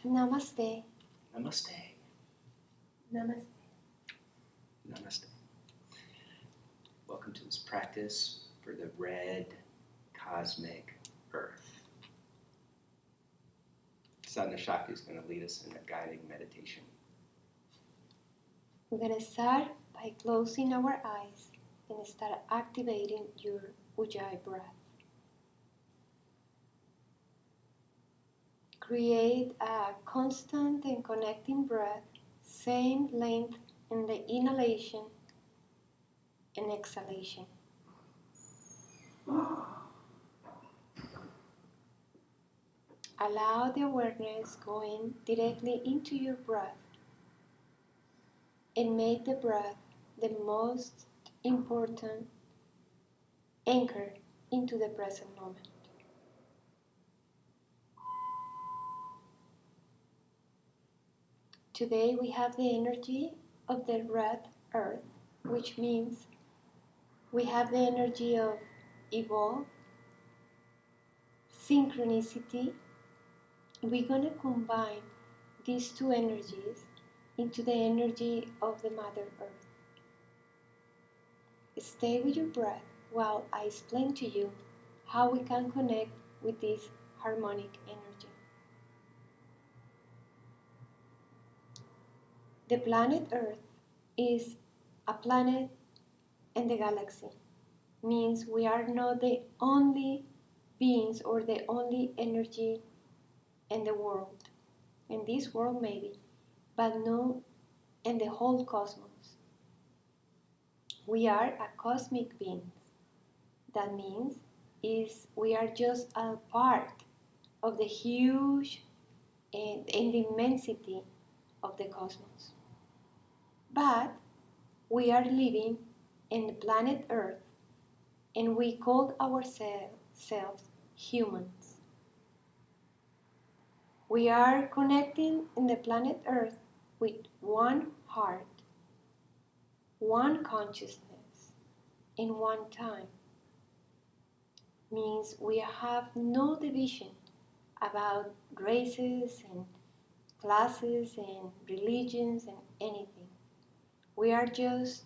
Namaste. Namaste. Namaste. Namaste. Welcome to this practice for the red cosmic earth. Sadhana Shakti is going to lead us in a guiding meditation. We're going to start by closing our eyes and start activating your Ujjayi breath. Create a constant and connecting breath, same length in the inhalation and exhalation. Allow the awareness going directly into your breath and make the breath the most important anchor into the present moment. Today we have the energy of the red earth, which means we have the energy of evolve, synchronicity. We're going to combine these two energies into the energy of the Mother Earth. Stay with your breath while I explain to you how we can connect with this harmonic energy. The planet Earth is a planet in the galaxy. Means we are not the only beings or the only energy in the world. In this world maybe, but no in the whole cosmos. We are a cosmic being. That means we are just a part of the huge and the immensity of the cosmos. But we are living in the planet Earth and we call ourselves humans. We are connecting in the planet Earth with one heart, one consciousness, in one time. Means we have no division about races and classes and religions and anything. We are just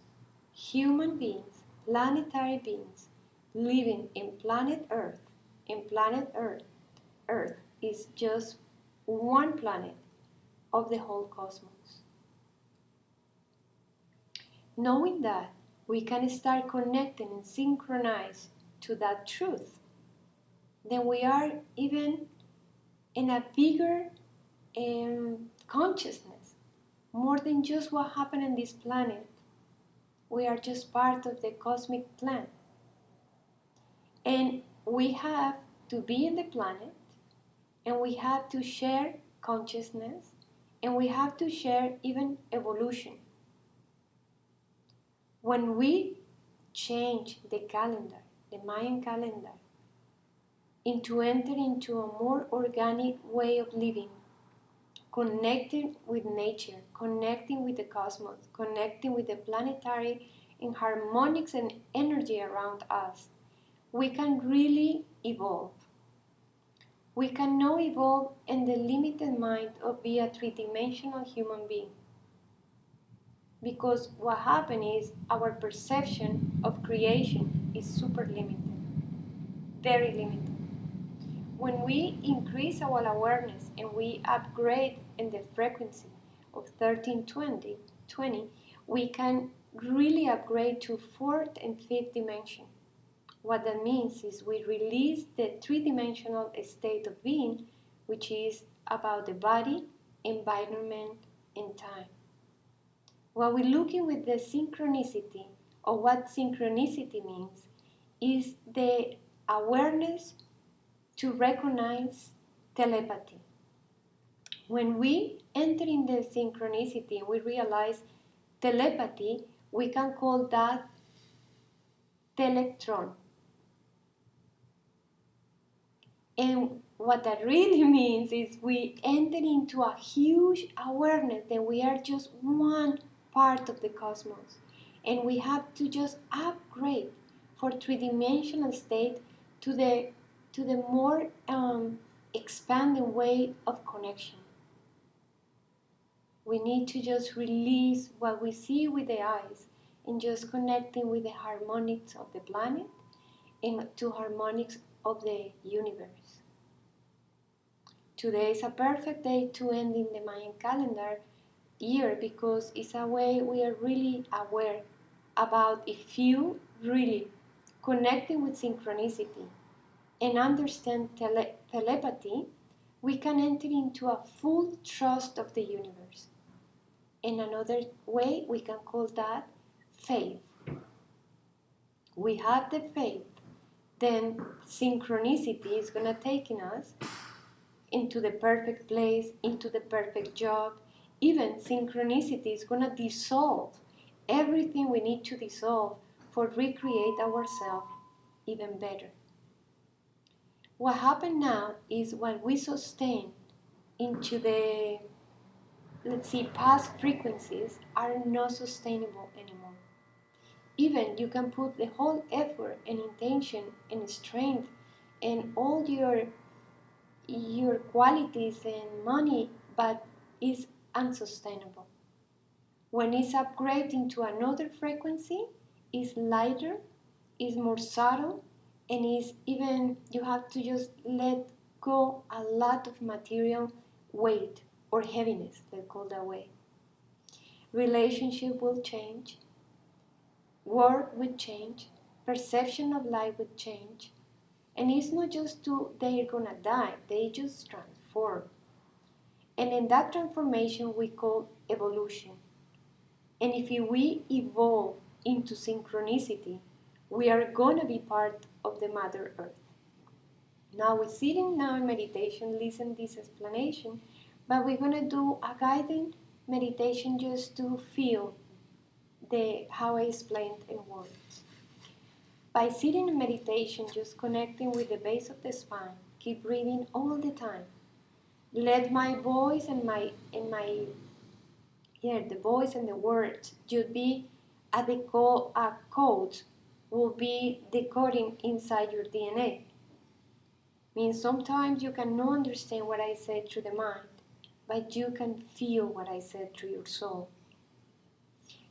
human beings, planetary beings, living in planet Earth. In planet Earth, Earth is just one planet of the whole cosmos. Knowing that, we can start connecting and synchronize to that truth. Then we are even in a bigger consciousness, more than just what happened on this planet. We are just part of the cosmic plan. And we have to be in the planet, and we have to share consciousness, and we have to share even evolution. When we change the calendar, the Mayan calendar, into enter into a more organic way of living, connecting with nature, connecting with the cosmos, connecting with the planetary and harmonics and energy around us, we can really evolve. We cannot evolve in the limited mind of being a three-dimensional human being. Because what happens is our perception of creation is super limited, very limited. When we increase our awareness and we upgrade in the frequency of 1320, we can really upgrade to fourth and fifth dimension. What that means is we release the three-dimensional state of being, which is about the body, environment, and time. What we're looking with the synchronicity, or what synchronicity means, is the awareness to recognize telepathy. When we enter in the synchronicity and we realize telepathy, we can call that telectron. And what that really means is we enter into a huge awareness that we are just one part of the cosmos. And we have to just upgrade for three-dimensional state to the more expanding way of connection. We need to just release what we see with the eyes and just connecting with the harmonics of the planet and to harmonics of the universe. Today is a perfect day to end in the Mayan calendar year because it's a way we are really aware about if you really connecting with synchronicity and understand telepathy, we can enter into a full trust of the universe. In another way, we can call that faith. We have the faith, then synchronicity is going to take us into the perfect place, into the perfect job. Even synchronicity is going to dissolve everything we need to dissolve for recreate ourselves even better. What happened now is when we sustain into the, let's see, past frequencies are not sustainable anymore. Even you can put the whole effort and intention and strength and all your qualities and money, but it's unsustainable. When it's upgrading to another frequency, it's lighter, it's more subtle, and it's even you have to just let go a lot of material weight or heaviness, let's call that way. Relationship will change, work will change, perception of life will change, and it's not just they're gonna die, they just transform. And in that transformation we call evolution. And if we evolve into synchronicity, we are going to be part of the Mother Earth. Now we're sitting now in meditation, listen to this explanation, but we're going to do a guided meditation just to feel how I explained in words. By sitting in meditation, just connecting with the base of the spine, keep breathing all the time. Let my voice and the voice and the words should be a code will be decoding inside your DNA. Means sometimes you cannot understand what I said through the mind, but you can feel what I said through your soul.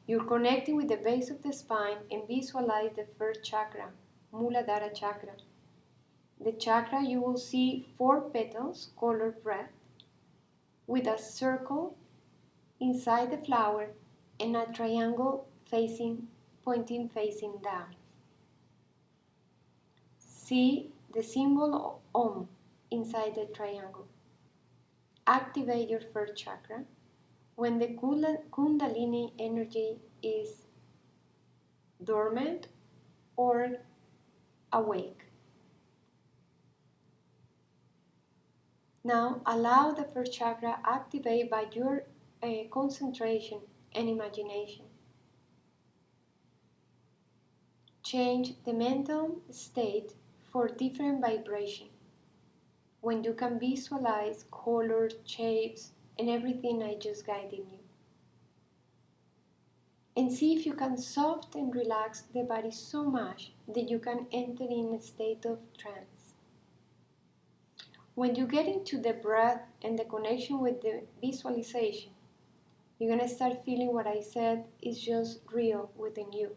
You're connecting with the base of the spine and visualize the first chakra, Muladhara chakra. The chakra you will see 4 petals, colored red, with a circle inside the flower and a triangle pointing facing down. See the symbol Om inside the triangle. Activate your first chakra when the Kundalini energy is dormant or awake. Now allow the first chakra activate by your concentration and imagination. Change the mental state for different vibration. When you can visualize colors, shapes, and everything I just guided you. And see if you can soften and relax the body so much that you can enter in a state of trance. When you get into the breath and the connection with the visualization, you're going to start feeling what I said is just real within you.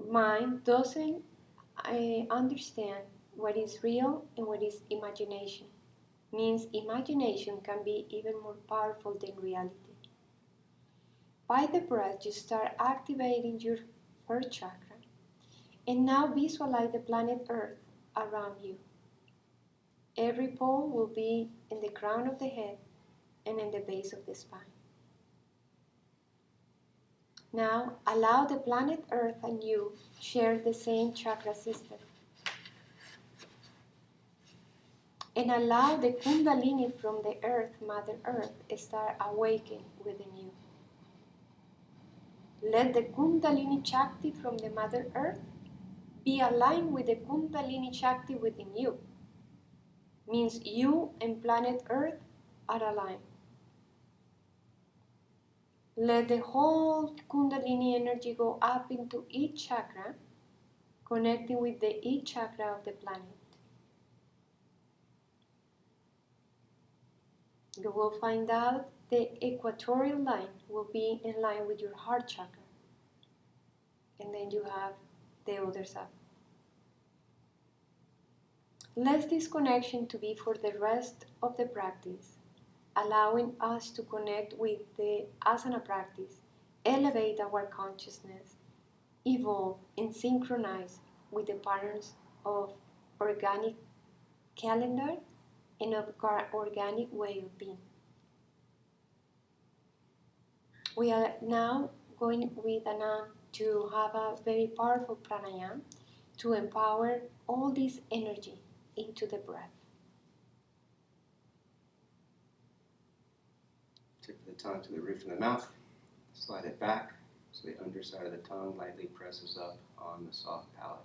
Mind doesn't understand what is real and what is imagination. Means imagination can be even more powerful than reality. By the breath, you start activating your first chakra, and now visualize the planet Earth around you. Every pole will be in the crown of the head and in the base of the spine. Now allow the planet Earth and you share the same chakra system. And allow the Kundalini from the Earth, Mother Earth, start awakening within you. Let the Kundalini Shakti from the Mother Earth be aligned with the Kundalini Shakti within you. Means you and planet Earth are aligned. Let the whole Kundalini energy go up into each chakra, connecting with each chakra of the planet. You will find out the equatorial line will be in line with your heart chakra. And then you have the other side. Let this connection to be for the rest of the practice, allowing us to connect with the asana practice, elevate our consciousness, evolve and synchronize with the patterns of organic calendar and of organic way of being. We are now going with Anand to have a very powerful pranayama to empower all this energy into the breath. Tip of the tongue to the roof of the mouth. Slide it back so the underside of the tongue lightly presses up on the soft palate.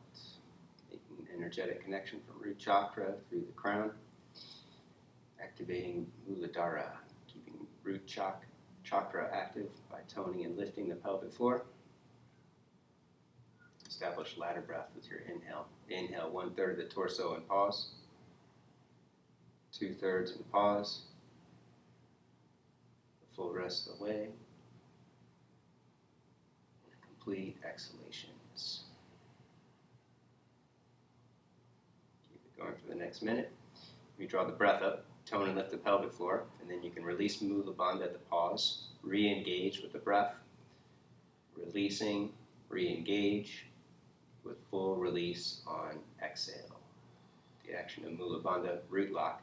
Making an energetic connection from root chakra through the crown. Activating Muladhara, keeping root chakra active by toning and lifting the pelvic floor. Establish ladder breath with your inhale. Inhale 1/3 of the torso and pause. 2/3 and pause. The full rest of the way. Complete exhalations. Keep it going for the next minute. You draw the breath up, tone and lift the pelvic floor, and then you can release Mula Bandha at the pause. Re-engage with the breath. Releasing, re-engage with full release on exhale. The action of Mula Bandha root lock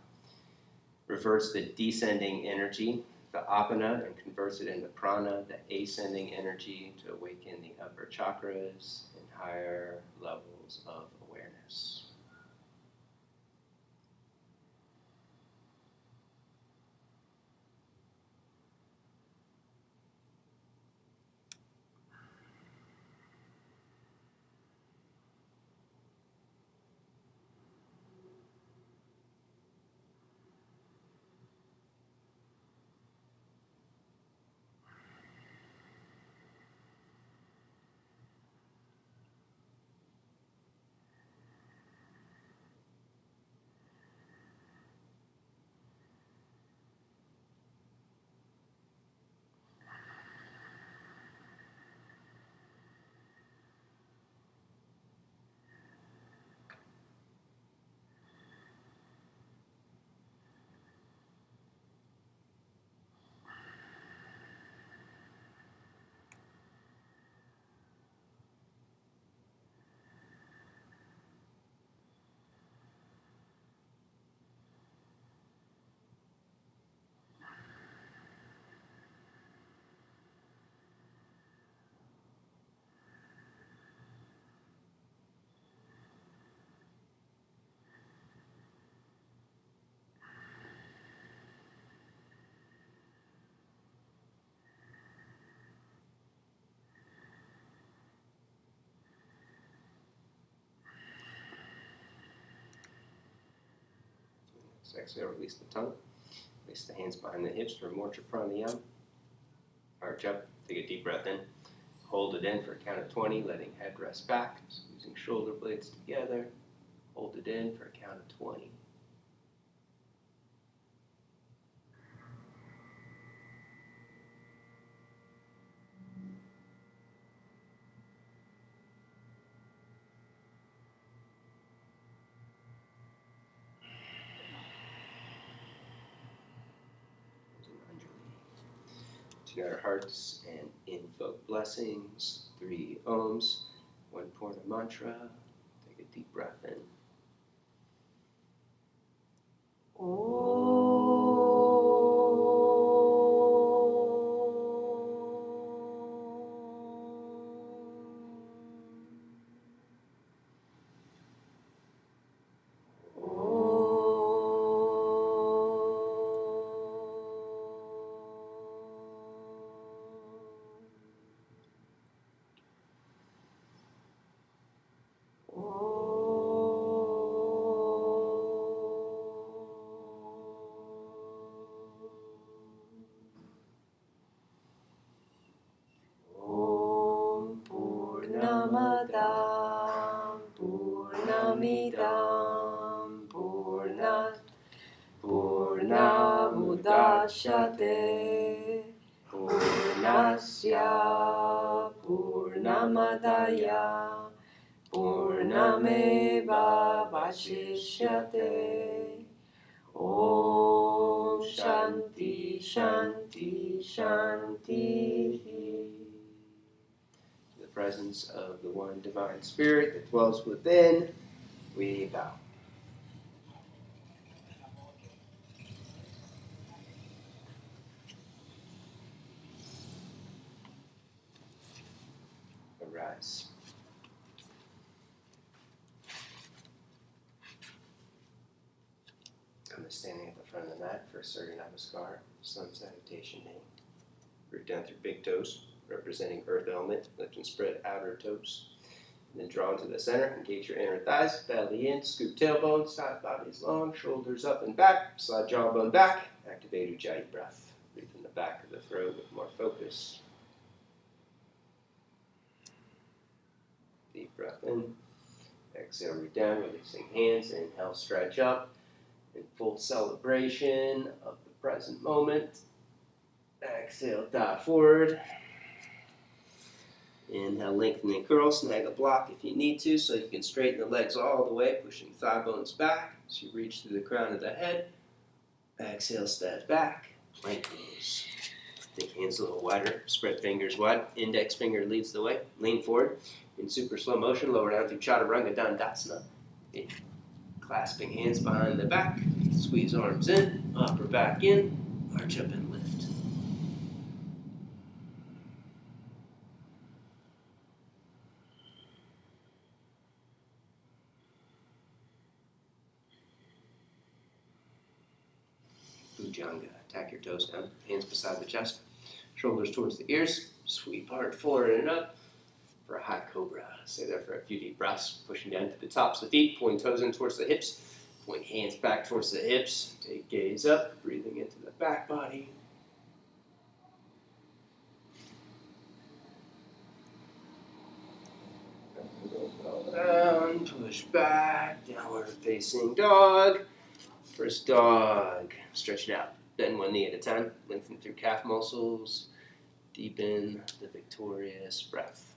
reverts the descending energy, the apana, and converts it into prana, the ascending energy, to awaken the upper chakras and higher levels of awareness. So exhale, release the tongue. Place the hands behind the hips for more pranayama. Arch up, take a deep breath in. Hold it in for a count of 20, letting head rest back, squeezing shoulder blades together. Hold it in for a count of 20. Tune our hearts and invoke blessings. 3 ohms, 1 Purna mantra. Take a deep breath in. Purnamada Purnamidam Purnat Purnamudachyate Udashate Purnasya Purnamadaya Purnameva Vashishyate. Om Shanti Shanti Shanti. To the presence of the one divine spirit that dwells within, we bow. Arise. Come to standing at the front of the mat for Surya Namaskar, Sun Salutation name. Root down through big toes, representing earth element. Lift and spread outer toes. And then draw into the center. Engage your inner thighs. Belly in. Scoop tailbone. Side bodies long. Shoulders up and back. Slide jawbone back. Activate Ujjayi breath. Breathe in the back of the throat with more focus. Deep breath in. Exhale, root down, releasing hands. Inhale, stretch up. In full celebration of the present moment. Exhale, dive forward. Inhale, lengthen and curl. Snag a block if you need to so you can straighten the legs all the way, pushing thigh bones back as you reach through the crown of the head. Exhale, step back. Plank pose. Take hands a little wider. Spread fingers wide. Index finger leads the way. Lean forward. In super slow motion, lower down through Chaturanga Dandasana. Clasping hands behind the back. Squeeze arms in. Upper back in. Arch up and lift. Bhujanga. Tack your toes down. Hands beside the chest. Shoulders towards the ears. Sweep hard forward and up for a high cobra. Stay there for a few deep breaths. Pushing down to the tops of the feet. Pulling toes in towards the hips. Point hands back towards the hips. Take gaze up. Breathing into the back body. Go down. Push back. Downward facing dog. First dog. Stretch it out. Bend one knee at a time. Lengthen through calf muscles. Deepen the victorious breath.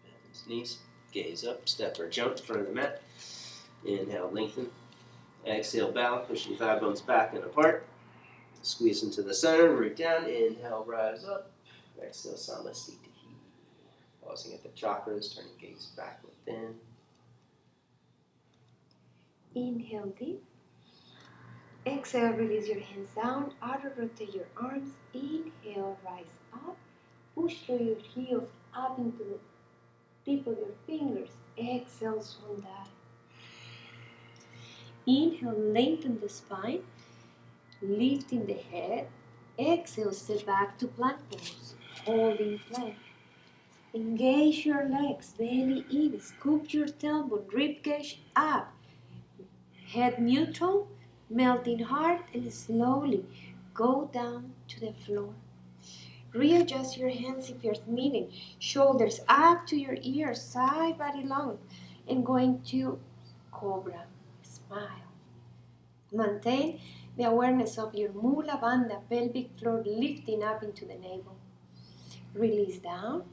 Bend knees. Gaze up. Step or jump in front of the mat. Inhale, lengthen. Exhale, bow. Pushing thigh bones back and apart. Squeeze into the center. Root down. Inhale, rise up. Exhale, Samasthiti. Pausing at the chakras. Turning gaze back within. Inhale deep. Exhale, release your hands down. Outer rotate your arms. Inhale, rise up. Push through your heels up into the tip of your fingers. Exhale, swan dive. Inhale, lengthen the spine. Lifting the head. Exhale, step back to plank pose. Holding plank. Engage your legs, belly in. Scoop your tailbone, ribcage up. Head neutral, melting heart, and slowly go down to the floor. Readjust your hands if you're needing. Shoulders up to your ears, side body long. And going to cobra. Smile. Maintain the awareness of your mula bandha, pelvic floor lifting up into the navel. Release down.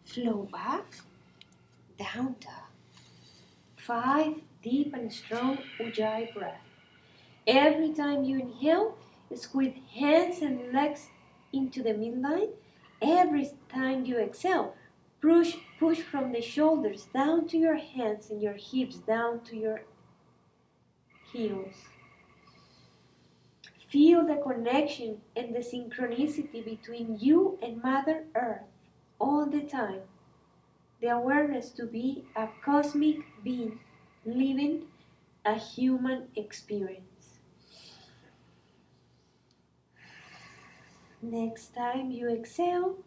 Flow back. Down dog. 5 deep and strong Ujjayi breath. Every time you inhale, squeeze hands and legs into the midline. Every time you exhale, push from the shoulders down to your hands and your hips down to your heels. Feel the connection and the synchronicity between you and Mother Earth all the time. The awareness to be a cosmic being living a human experience. Next time you exhale,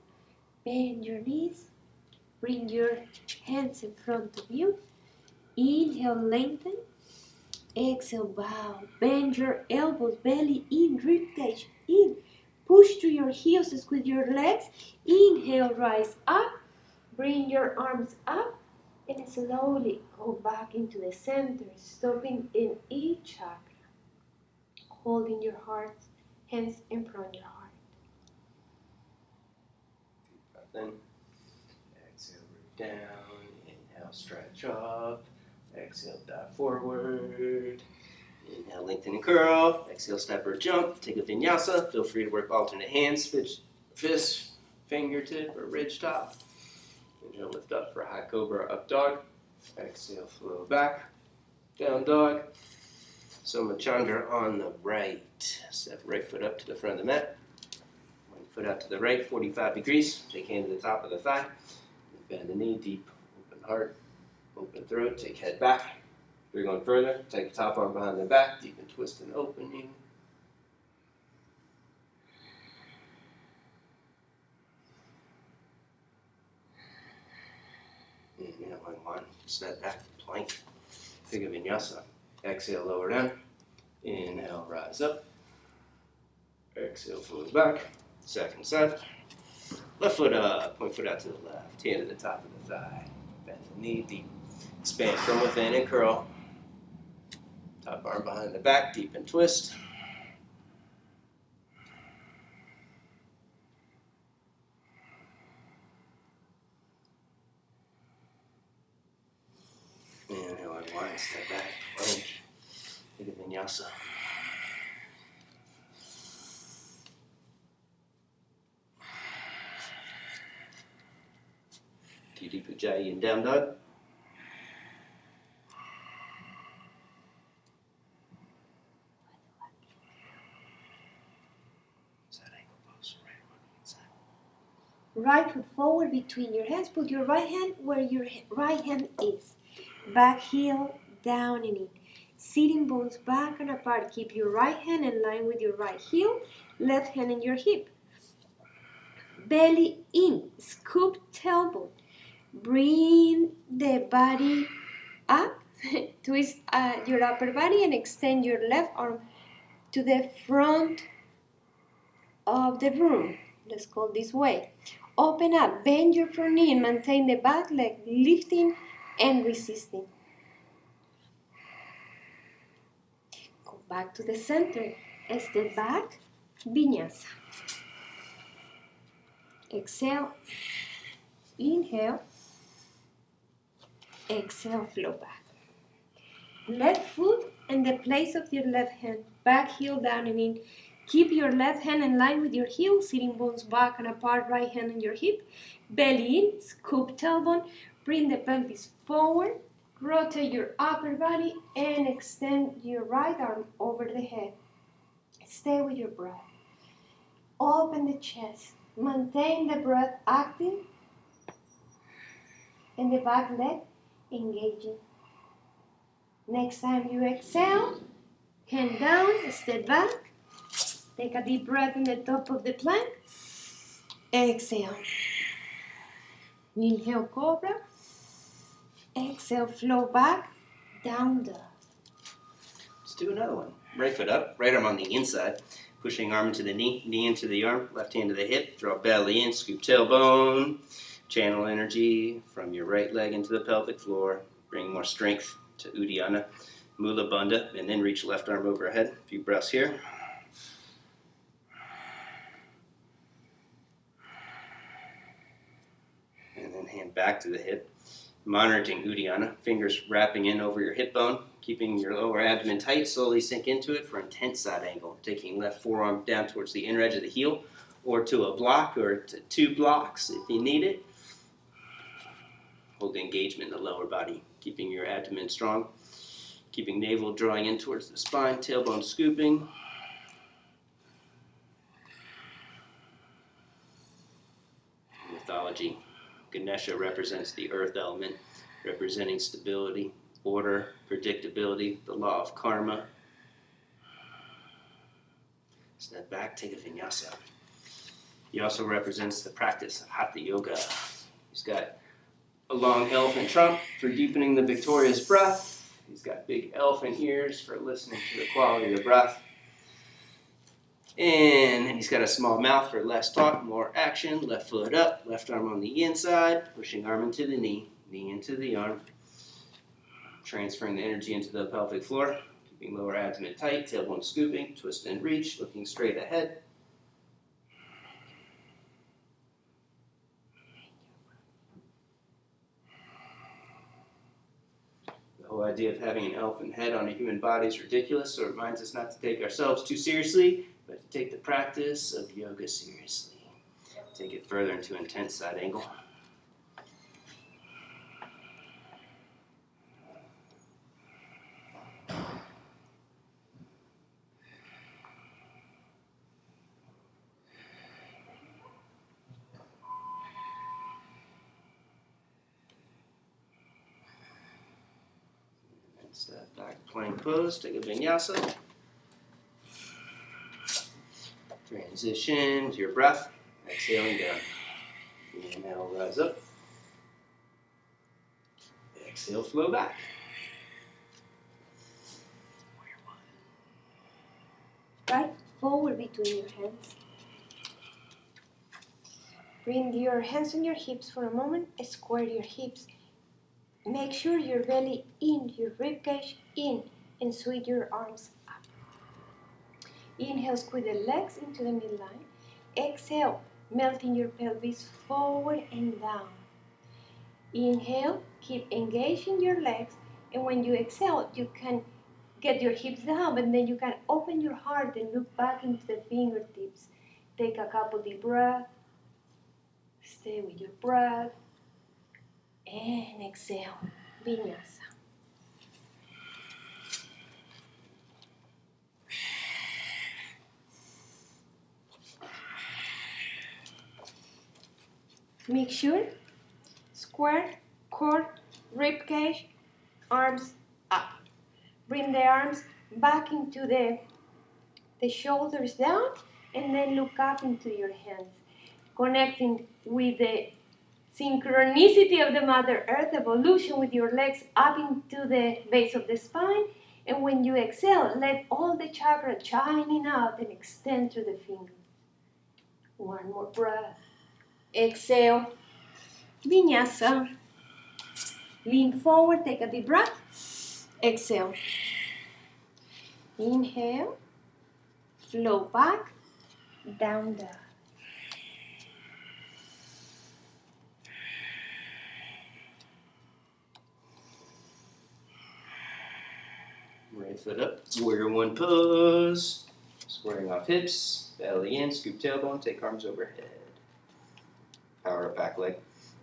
bend your knees, bring your hands in front of you. Inhale, lengthen. Exhale, bow. Bend your elbows, belly in, ribcage in. Push to your heels, squeeze your legs. Inhale, rise up. Bring your arms up. And slowly go back into the center, stopping in each chakra. Holding your heart, hands in front of your heart. Breath in. Exhale, root down. Inhale, stretch up. Exhale, dive forward. Inhale, lengthen and curl. Exhale, step or jump. Take a vinyasa. Feel free to work alternate hands, fist, fingertip, or ridge top. Inhale, lift up for high cobra, up dog. Exhale, flow back, down dog. Soma Chandra on the right. Step right foot up to the front of the mat. One foot out to the right, 45 degrees. Take hand to the top of the thigh. Bend the knee, deep, open heart, open throat. Take head back. If you're going further, take the top arm behind the back, deep and twist and opening. Inhale, unwind, step back, plank. Take a vinyasa. Exhale, lower down. Inhale, rise up. Exhale, flow back. Second side. Left foot up, point foot out to the left. Hand to the top of the thigh. Bend the knee deep. Expand from within and curl. Top arm behind the back, deep and twist. Inhale, unwind, step back, plank. Take a vinyasa. Deep Ujjayi and down dog. Side angle pose, right arm on the inside. Right foot forward between your hands. Put your right hand where your right hand is. Back heel down and in. Sitting bones back and apart. Keep your right hand in line with your right heel. Left hand in your hip. Belly in. Scoop tailbone. Bring the body up. Twist your upper body and extend your left arm to the front of the room. Let's go this way. Open up, bend your front knee and maintain the back leg lifting and resisting. Go back to the center. Step back, vinyasa. Exhale, inhale, exhale, flow back. Left foot in the place of your left hand. Back heel down and in. Keep your left hand in line with your heel, sitting bones back and apart, right hand in your hip. Belly in, scoop tailbone, bring the pelvis forward, rotate your upper body and extend your right arm over the head. Stay with your breath. Open the chest, maintain the breath active and the back leg engaging. Next time you exhale, hand down, step back. Take a deep breath in the top of the plank. Exhale. Inhale, cobra. Exhale, flow back, down dog. Let's do another one. Right foot up, right arm on the inside. Pushing arm into the knee, knee into the arm, left hand to the hip. Draw belly in, scoop tailbone. Channel energy from your right leg into the pelvic floor. Bring more strength to Uddiyana, Mula Bandha, and then reach left arm overhead. A few breaths here. And then hand back to the hip. Monitoring Uddiyana, fingers wrapping in over your hip bone, keeping your lower abdomen tight, slowly sink into it for intense side angle. Taking left forearm down towards the inner edge of the heel, or to a block, or to 2 blocks if you need it. Hold the engagement in the lower body, keeping your abdomen strong, keeping navel drawing in towards the spine, tailbone scooping. Mythology. Ganesha represents the earth element, representing stability, order, predictability, the law of karma. Step back, take a vinyasa. He also represents the practice of Hatha Yoga. He's got a long elephant trunk for deepening the victorious breath, He's got big elephant ears for listening to the quality of the breath. And then he's got a small mouth for less talk, more action. Left foot up, left arm on the inside, pushing arm into the knee, knee into the arm. Transferring the energy into the pelvic floor, keeping lower abdomen tight, tailbone scooping, twist and reach, looking straight ahead. The whole idea of having an elephant head on a human body is ridiculous, so it reminds us not to take ourselves too seriously, but to take the practice of yoga seriously. Take it further into intense side angle. Step back, plank pose, take a vinyasa. Transition to your breath, exhaling down. Inhale, rise up. Exhale, flow back. Right forward between your hands. Bring your hands on your hips for a moment. Square your hips. Make sure your belly in, your ribcage in, and sweep your arms up. Inhale, squeeze the legs into the midline. Exhale, melting your pelvis forward and down. Inhale, keep engaging your legs, and when you exhale, you can get your hips down, but then you can open your heart and look back into the fingertips. Take a couple deep breaths. Stay with your breath. And exhale, Vinyasa. Make sure, square, core, rib cage, arms up. Bring the arms back into the shoulders down, and then look up into your hands. Connecting with the synchronicity of the Mother Earth evolution with your legs up into the base of the spine. And when you exhale, let all the chakra shining out and extend through the fingers. One more breath. Exhale. Vinyasa. Lean forward, take a deep breath. Exhale. Inhale. Flow back. Down dog. Right foot up, warrior one pose. Squaring off hips, belly in, scoop tailbone, take arms overhead. Power up back leg.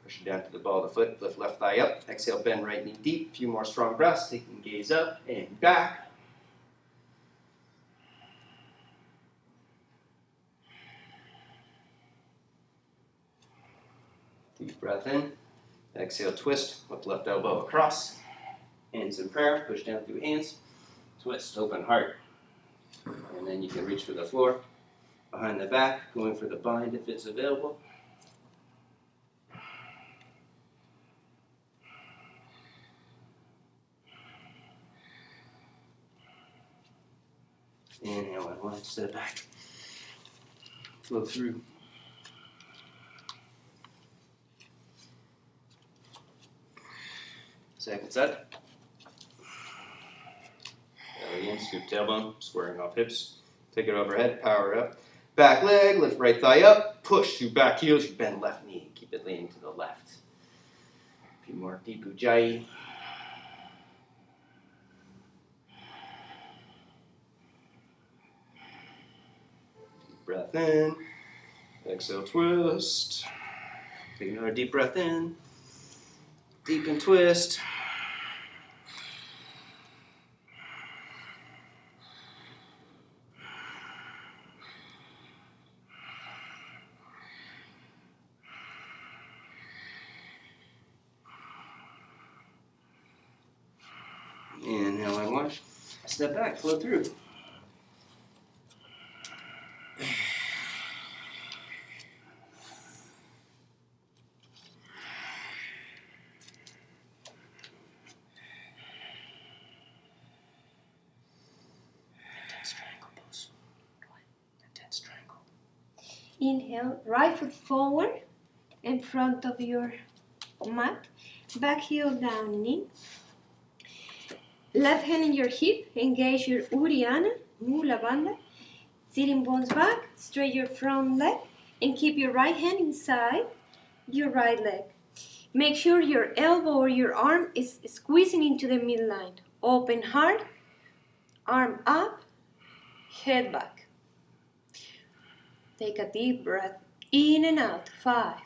Push it down to the ball of the foot, lift left thigh up. Exhale, bend right knee deep. A few more strong breaths, taking gaze up and back. Deep breath in. Exhale, twist, with left elbow across. Hands in prayer, push down through hands. Twist, open heart. And then you can reach for the floor. Behind the back, going for the bind if it's available. Inhale and one step back. Flow through. Second set. Belly in, scoop tailbone, squaring off hips. Take it overhead, power up. Back leg, lift right thigh up. Push through back heels, you bend left knee. Keep it leaning to the left. A few more deep ujjayi. Deep breath in. Exhale, twist. Take another deep breath in. Deep and twist. Inhale and wash. Step back, flow through. Inhale, right foot forward in front of your mat. Back heel down, knee. Left hand in your hip, engage your Uddiyana, Mula Bandha. Sitting bones back, straight your front leg, and keep your right hand inside your right leg. Make sure your elbow or your arm is squeezing into the midline. Open hard, arm up, head back. Take a deep breath in and out. 5.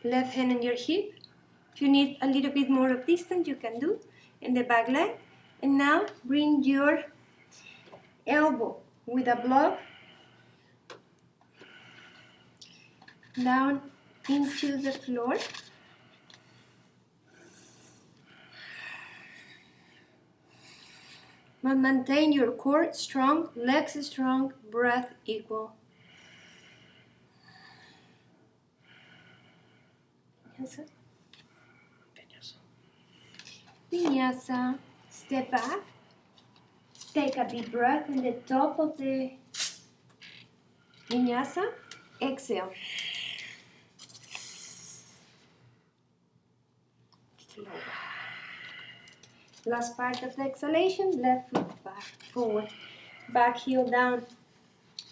Left hand on your hip. If you need a little bit more of distance, you can do in the back leg. And now bring your elbow with a block down into the floor. But maintain your core strong, legs strong, breath equal. Vinyasa. Vinyasa. Step back. Take a deep breath in the top of the Vinyasa. Exhale. Slow. Last part of the exhalation, left foot back, forward. Back heel down.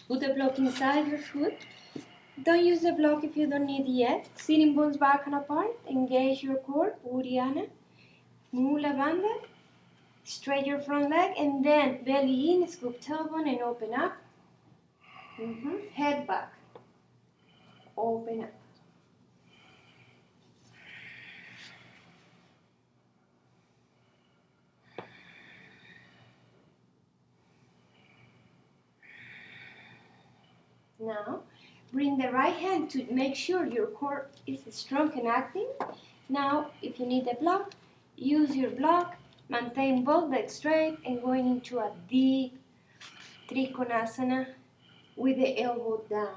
Put the block inside your foot. Don't use the block if you don't need it yet. Sitting bones back and apart. Engage your core, Uddiyana, Mula Bandha. Straight your front leg and then belly in, scoop tailbone and open up. Head back. Open up. Now, bring the right hand to make sure your core is strong and active. Now, if you need a block, use your block. Maintain both legs straight and going into a deep Trikonasana with the elbow down.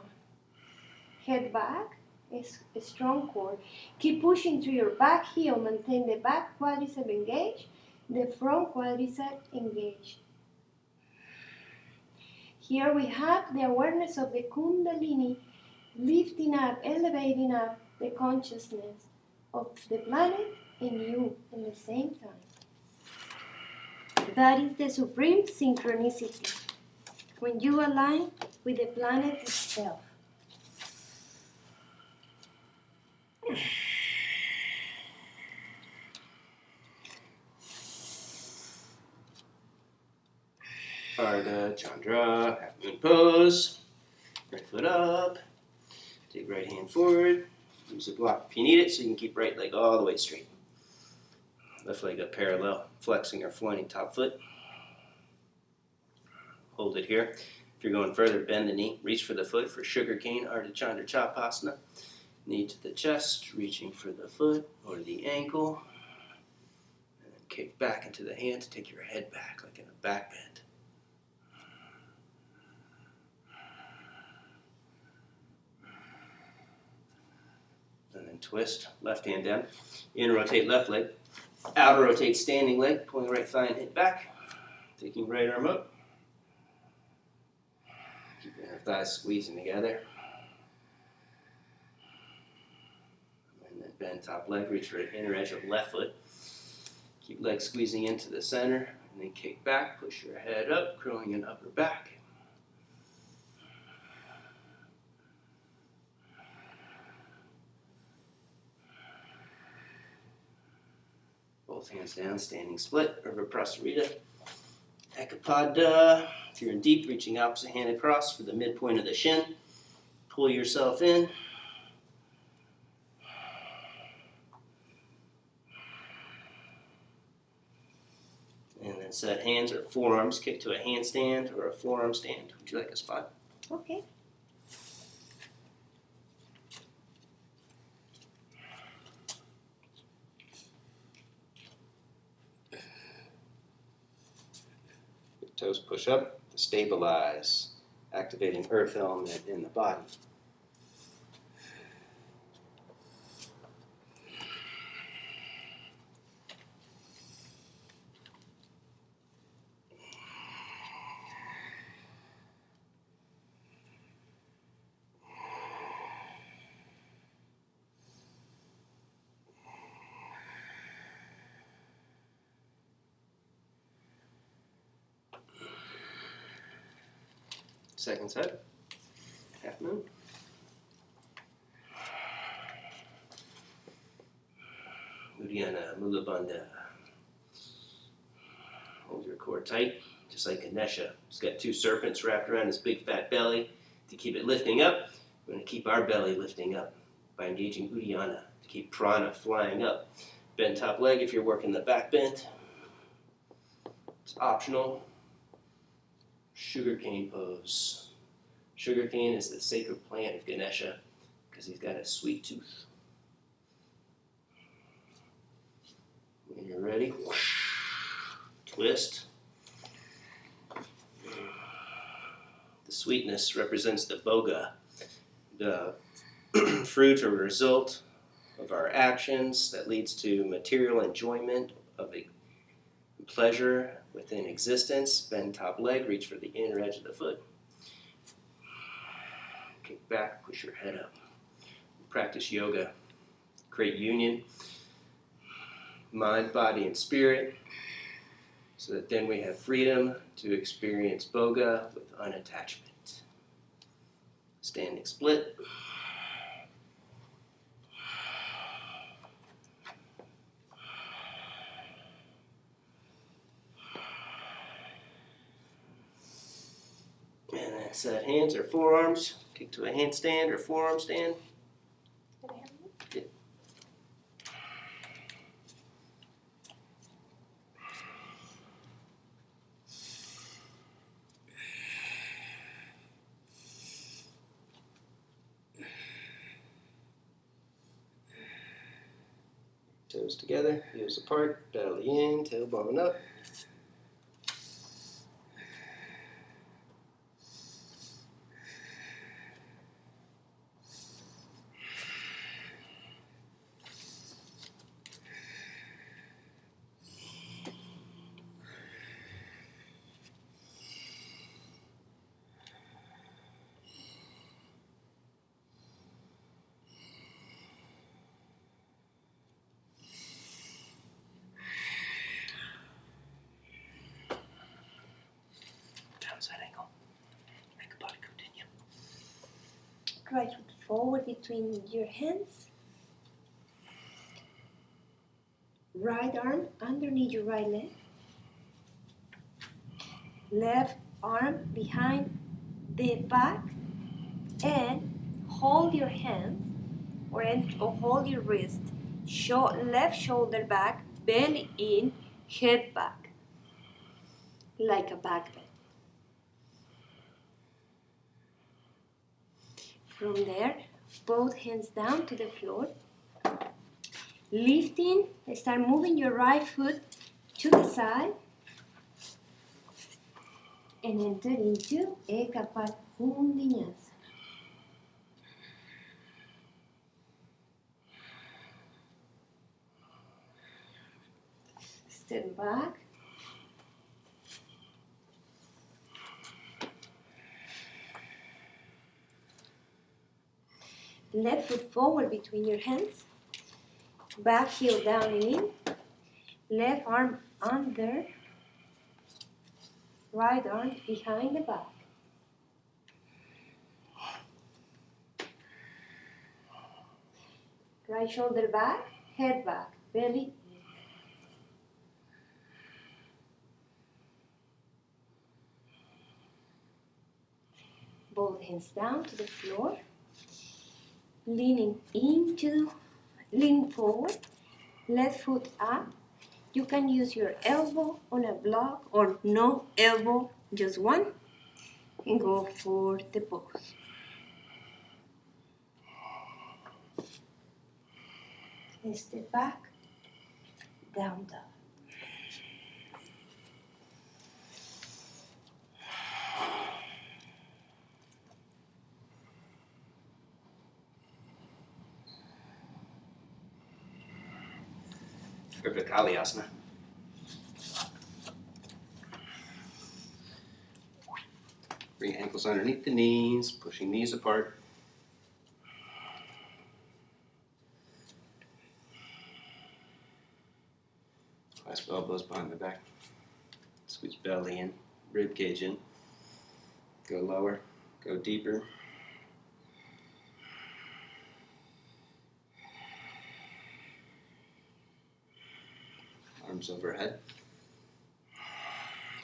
Head back, is a strong core. Keep pushing through your back heel. Maintain the back quadricep engaged, the front quadricep engaged. Here we have the awareness of the Kundalini lifting up, elevating up the consciousness of the planet and you at the same time. That is the supreme synchronicity, when you align with the planet itself. Ardha Chandra, half moon pose. Right foot up. Take right hand forward. Use a block if you need it so you can keep right leg all the way straight. Left leg up parallel, flexing or floating top foot. Hold it here. If you're going further, bend the knee. Reach for the foot for sugar cane, Ardha Chandra Chapasana. Knee to the chest, reaching for the foot or the ankle. And then kick back into the hand to take your head back like in a back bend. And then twist, left hand down. In rotate left leg. Outer rotate standing leg, pulling right thigh and hip back. Taking right arm up. Keeping our thighs squeezing together. And then bend top leg, reach for the inner edge of left foot. Keep legs squeezing into the center. And then kick back, push your head up, curling an upper back. Both hands down, standing split, Urdhva Prasarita. Ekapada. If you're in deep, reaching opposite hand across for the midpoint of the shin. Pull yourself in. And then set hands or forearms, kick to a handstand or a forearm stand. Would you like a spot? Okay. Toes push up to stabilize, activating earth element in the body. Second side. Half moon. Uddiyana, Mula Bandha. Hold your core tight, just like Ganesha. He's got two serpents wrapped around his big fat belly to keep it lifting up. We're going to keep our belly lifting up by engaging Uddiyana to keep prana flying up. Bend top leg if you're working the back bend. It's optional. Sugarcane pose. Sugarcane is the sacred plant of Ganesha because he's got a sweet tooth. When you're ready, twist. The sweetness represents the boga, the fruit or result of our actions that leads to material enjoyment of a pleasure within existence. Bend top leg, reach for the inner edge of the foot. Kick back, push your head up. Practice yoga. Create union, mind, body, and spirit, so that then we have freedom to experience boga with unattachment. Standing split. And then set hands or forearms. Kick to a handstand or forearm stand. Yeah. Toes together, heels apart, belly in, tailbone up. Downside angle. Make a body continue. Right foot forward between your hands. Right arm underneath your right leg. Left arm behind the back, and hold your hands or hold your wrist. Left shoulder back, belly in, head back, like a back bend. From there, both hands down to the floor. Lifting, start moving your right foot to the side and enter into Ekapada VINYASA. Step back. Left foot forward between your hands. Back heel down and in. Left arm under. Right arm behind the back. Right shoulder back, head back, belly in. Both hands down to the floor. Leaning forward. Left foot up. You can use your elbow on a block or no elbow, just one, and go for the pose. And step back, down dog. Kalyasana. Bring ankles underneath the knees, pushing knees apart. Clasp elbows behind the back. Squeeze belly in, rib cage in. Go lower. Go deeper. Arms overhead.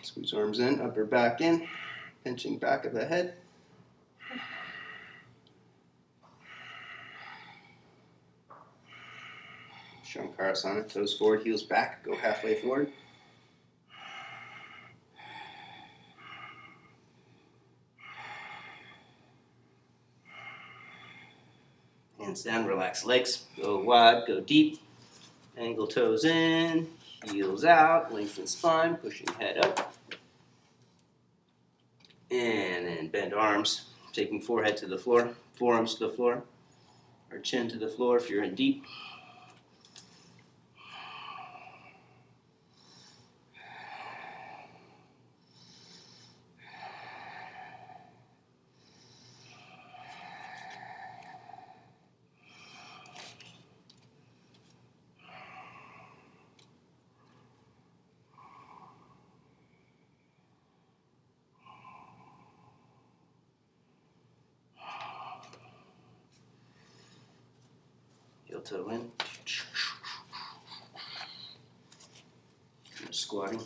Squeeze arms in, upper back in, pinching back of the head. Shankarasana, toes forward, heels back, go halfway forward. Hands down, relax legs, go wide, go deep. Angle toes in, heels out, lengthen spine, pushing head up. And then bend arms, taking forehead to the floor, forearms to the floor, or chin to the floor if you're in deep. Heel toe in. Squatting.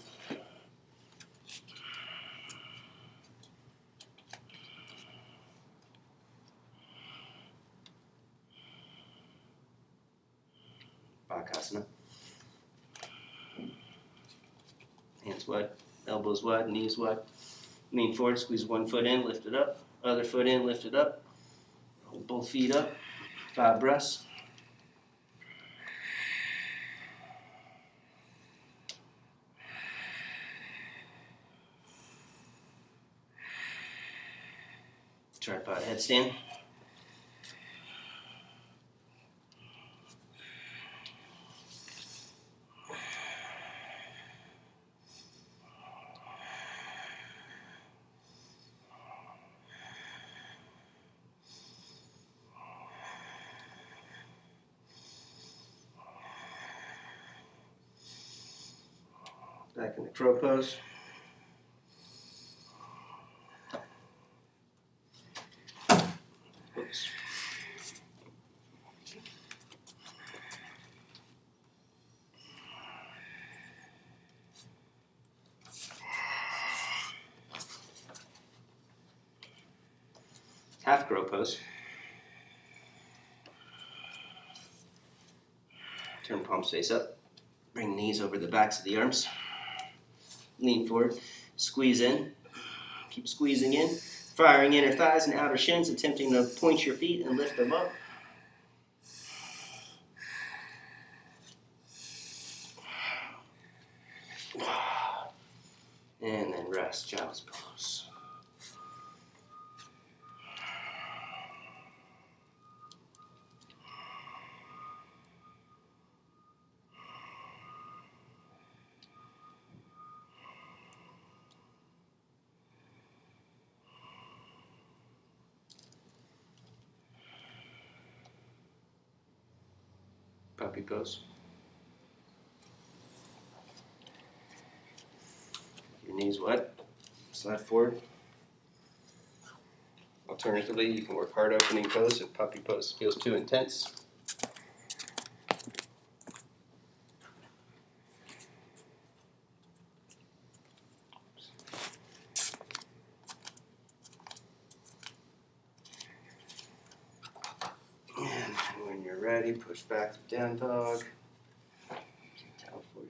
Bakasana. Hands wide, elbows wide, knees wide. Lean forward, squeeze one foot in, lift it up. Other foot in, lift it up. Hold both feet up. 5 breaths. Tripod headstand. Back in the crow pose. Oops. Half crow pose. Turn palms face up. Bring knees over the backs of the arms. Lean forward. Squeeze in. Keep squeezing in. Firing inner thighs and outer shins, attempting to point your feet and lift them up. And then rest, child's pose. Puppy pose. Your knees wide. Slide forward. Alternatively, you can work hard opening pose if puppy pose feels too intense. And when you're ready, push back to down dog. Down for you.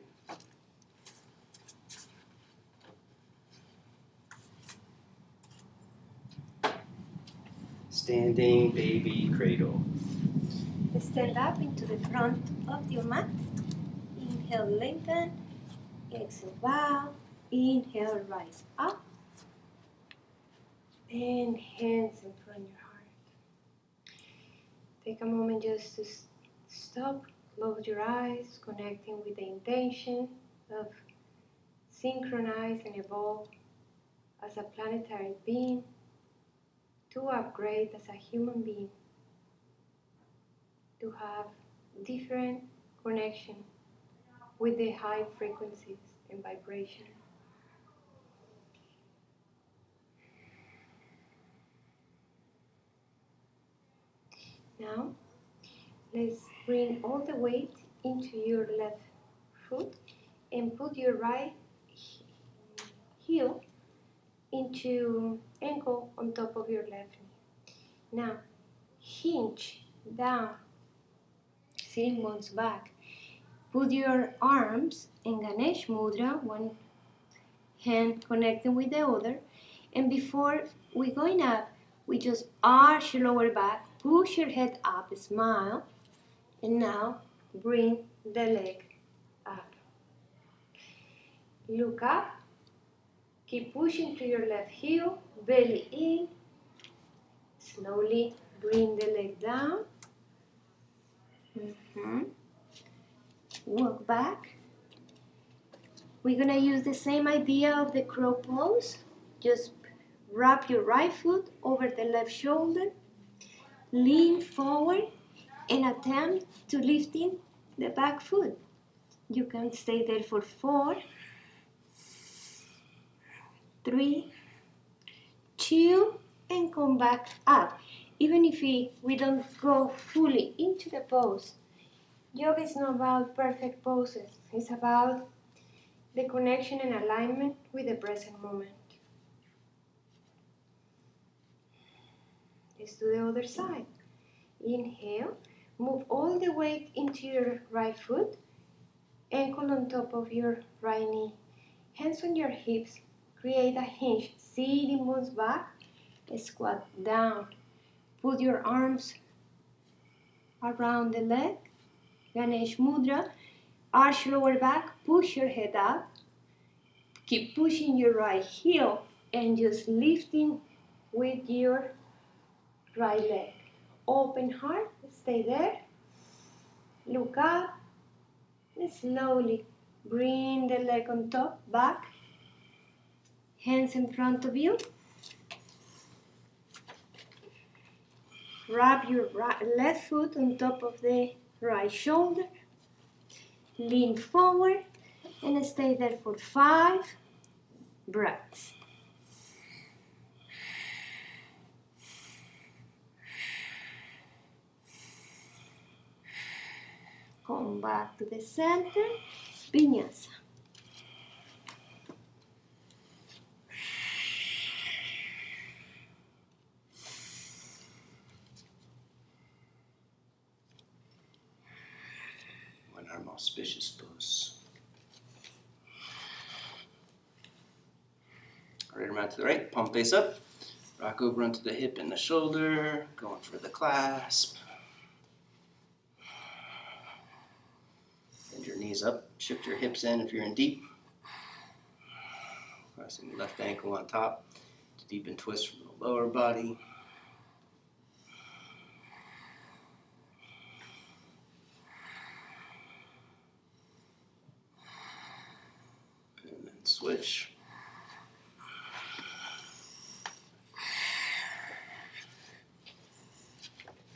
Standing baby cradle. Stand up into the front of your mat. Inhale, lengthen. Exhale, bow. Inhale, rise up. And hands in front of your heart. Take a moment just to stop, close your eyes, connecting with the intention of synchronize and evolve as a planetary being, to upgrade as a human being, to have different connection with the high frequencies and vibration. Now, let's bring all the weight into your left foot and put your right heel into ankle on top of your left knee. Now, hinge down, sitting bones back. Put your arms in Ganesh Mudra, one hand connecting with the other. And before we going up, we just arch your lower back, push your head up, smile. And now bring the leg up. Look up, keep pushing to your left heel, belly in. Slowly bring the leg down. Walk back. We're gonna use the same idea of the crow pose. Just wrap your right foot over the left shoulder, lean forward, and attempt to lift in the back foot. You can stay there for 4, 3, 2, and come back up. Even if we don't go fully into the pose, yoga is not about perfect poses. It's about the connection and alignment with the present moment. Let's do the other side. Inhale, move all the weight into your right foot, ankle on top of your right knee, hands on your hips, create a hinge, sitting bones back, squat down. Put your arms around the leg, Ganesh Mudra, arch lower back, push your head up, keep pushing your right heel and just lifting with your right leg. Open heart, stay there, look up, and slowly bring the leg on top, back, hands in front of you. Wrap your left foot on top of the right shoulder. Lean forward and stay there for 5 breaths. Come back to the center, VINYASA. Arm auspicious pose. Right arm out to the right, palm face up. Rock over onto the hip and the shoulder, going for the clasp. Bend your knees up, shift your hips in if you're in deep. Crossing the left ankle on top to deepen twist from the lower body. Switch.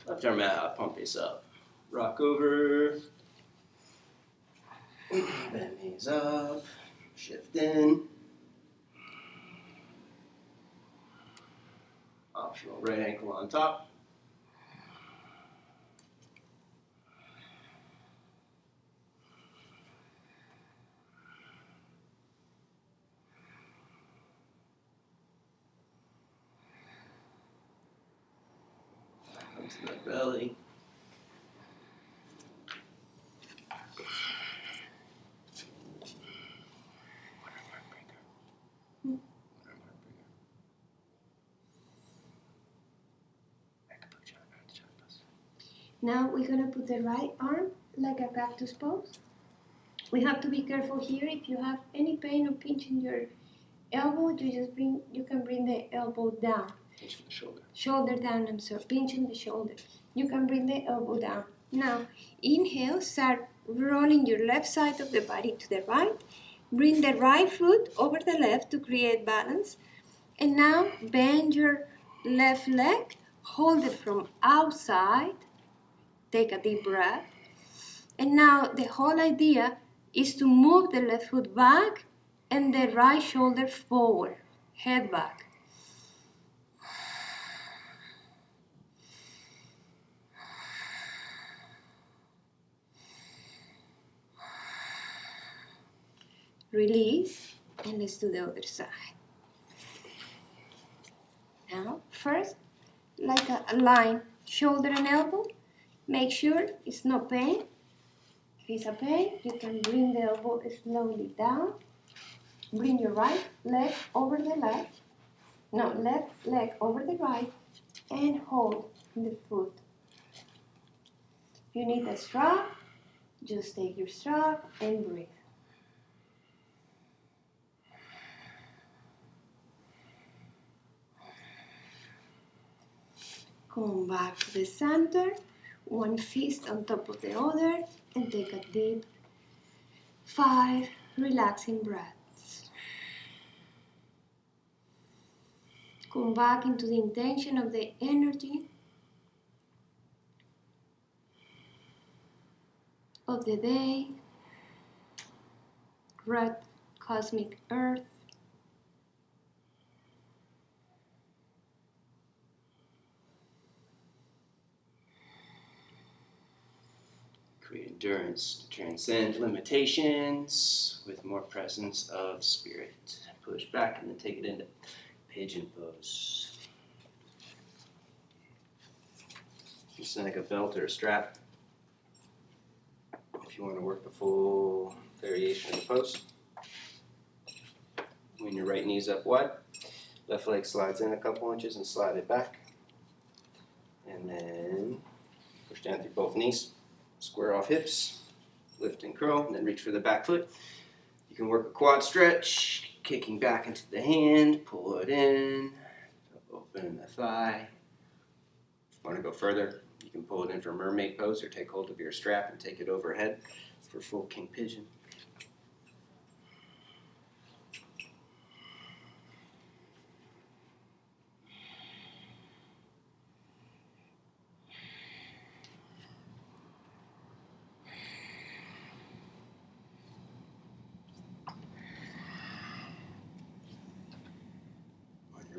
Left arm out, palm face up. Rock over. Bend knees up. Shift in. Optional right ankle on top. To the belly. Now we're going to put the right arm like a cactus pose. We have to be careful here. If you have any pain or pinch in your elbow, you can bring the elbow down. Pinch the shoulder. Shoulder down, I'm sorry, pinching the shoulder. You can bring the elbow down. Now, inhale, start rolling your left side of the body to the right. Bring the right foot over the left to create balance. And now bend your left leg, hold it from outside. Take a deep breath. And now the whole idea is to move the left foot back and the right shoulder forward, head back. Release, and let's do the other side. Now, first, like a line, shoulder and elbow. Make sure it's no pain. If it's a pain, you can bring the elbow slowly down. Bring your right leg over the left. No, left leg over the right, and hold the foot. If you need a strap, just take your strap and breathe. Come back to the center, one fist on top of the other, and take a deep 5 relaxing breaths. Come back into the intention of the energy of the day, red cosmic earth. Create endurance to transcend limitations with more presence of spirit. Push back and then take it into pigeon pose. Use like a belt or a strap if you want to work the full variation of the pose. When your right knee's up wide, left leg slides in a couple inches and slide it back. And then push down through both knees. Square off hips, lift and curl, and then reach for the back foot. You can work a quad stretch, kicking back into the hand, pull it in, open the thigh. If you want to go further, you can pull it in for mermaid pose or take hold of your strap and take it overhead for full king pigeon.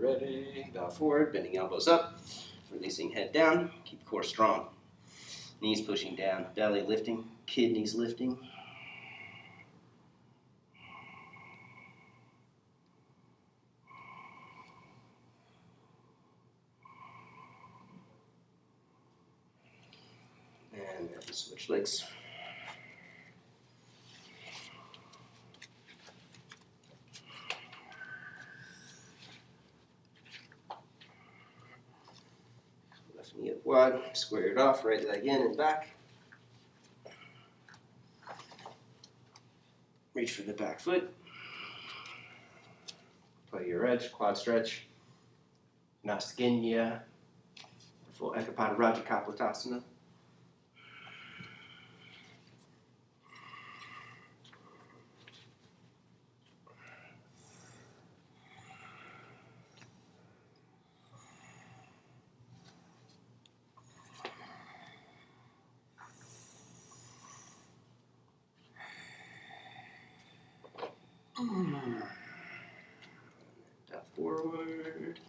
Ready, bow forward, bending elbows up, releasing head down, keep core strong. Knees pushing down, belly lifting, kidneys lifting. And then switch legs. Knee up wide, square it off, right leg in and back. Reach for the back foot. Play your edge, quad stretch. Nastaginya, full Ekapada Raja Kapotasana. Down forward.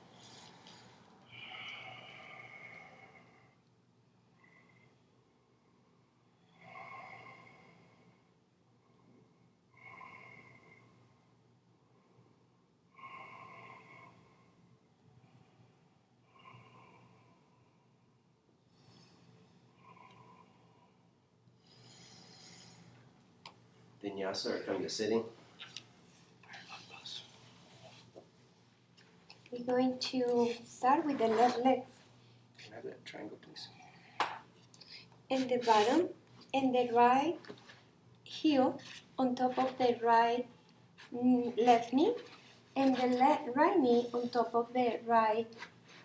Vinyasa or come to sitting. We're going to start with the left leg. Can I have that triangle, please? And the bottom and the right heel on top of the right left knee, and the right knee on top of the right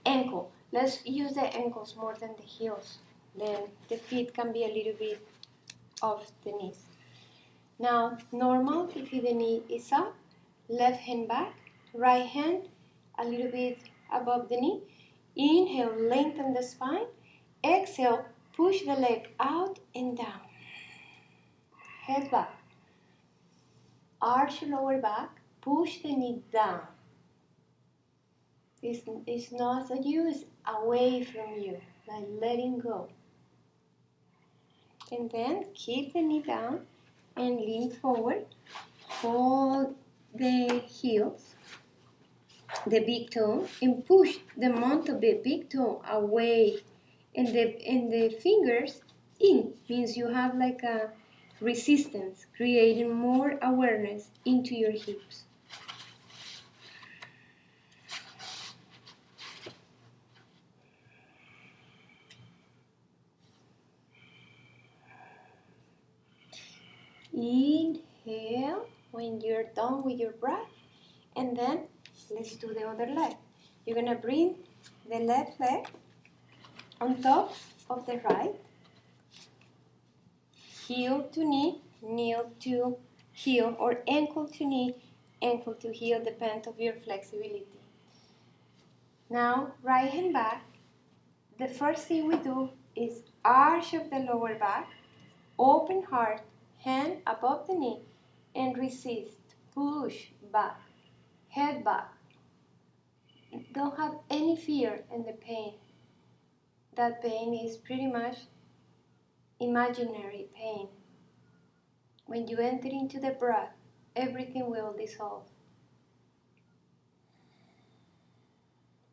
ankle. Let's use the ankles more than the heels. Then the feet can be a little bit off the knees. Now, normal if the knee is up, left hand back, right hand a little bit above the knee. Inhale, lengthen the spine. Exhale, push the leg out and down. Head back. Arch lower back. Push the knee down. It's not a you, it's away from you. Like letting go. And then keep the knee down and lean forward. hold the heels, the big toe, and push the mount of the big toe away, and the fingers in. Means you have like a resistance, creating more awareness into your hips. Inhale when you're done with your breath, and then let's do the other leg. You're gonna bring the left leg on top of the right, heel to knee, knee to heel, or ankle to knee, ankle to heel, depends of your flexibility. Now, right hand back. The first thing we do is arch of the lower back, open heart, hand above the knee, and resist. Push back, head back. Don't have any fear in the pain. That pain is pretty much imaginary pain. When you enter into the breath, everything will dissolve.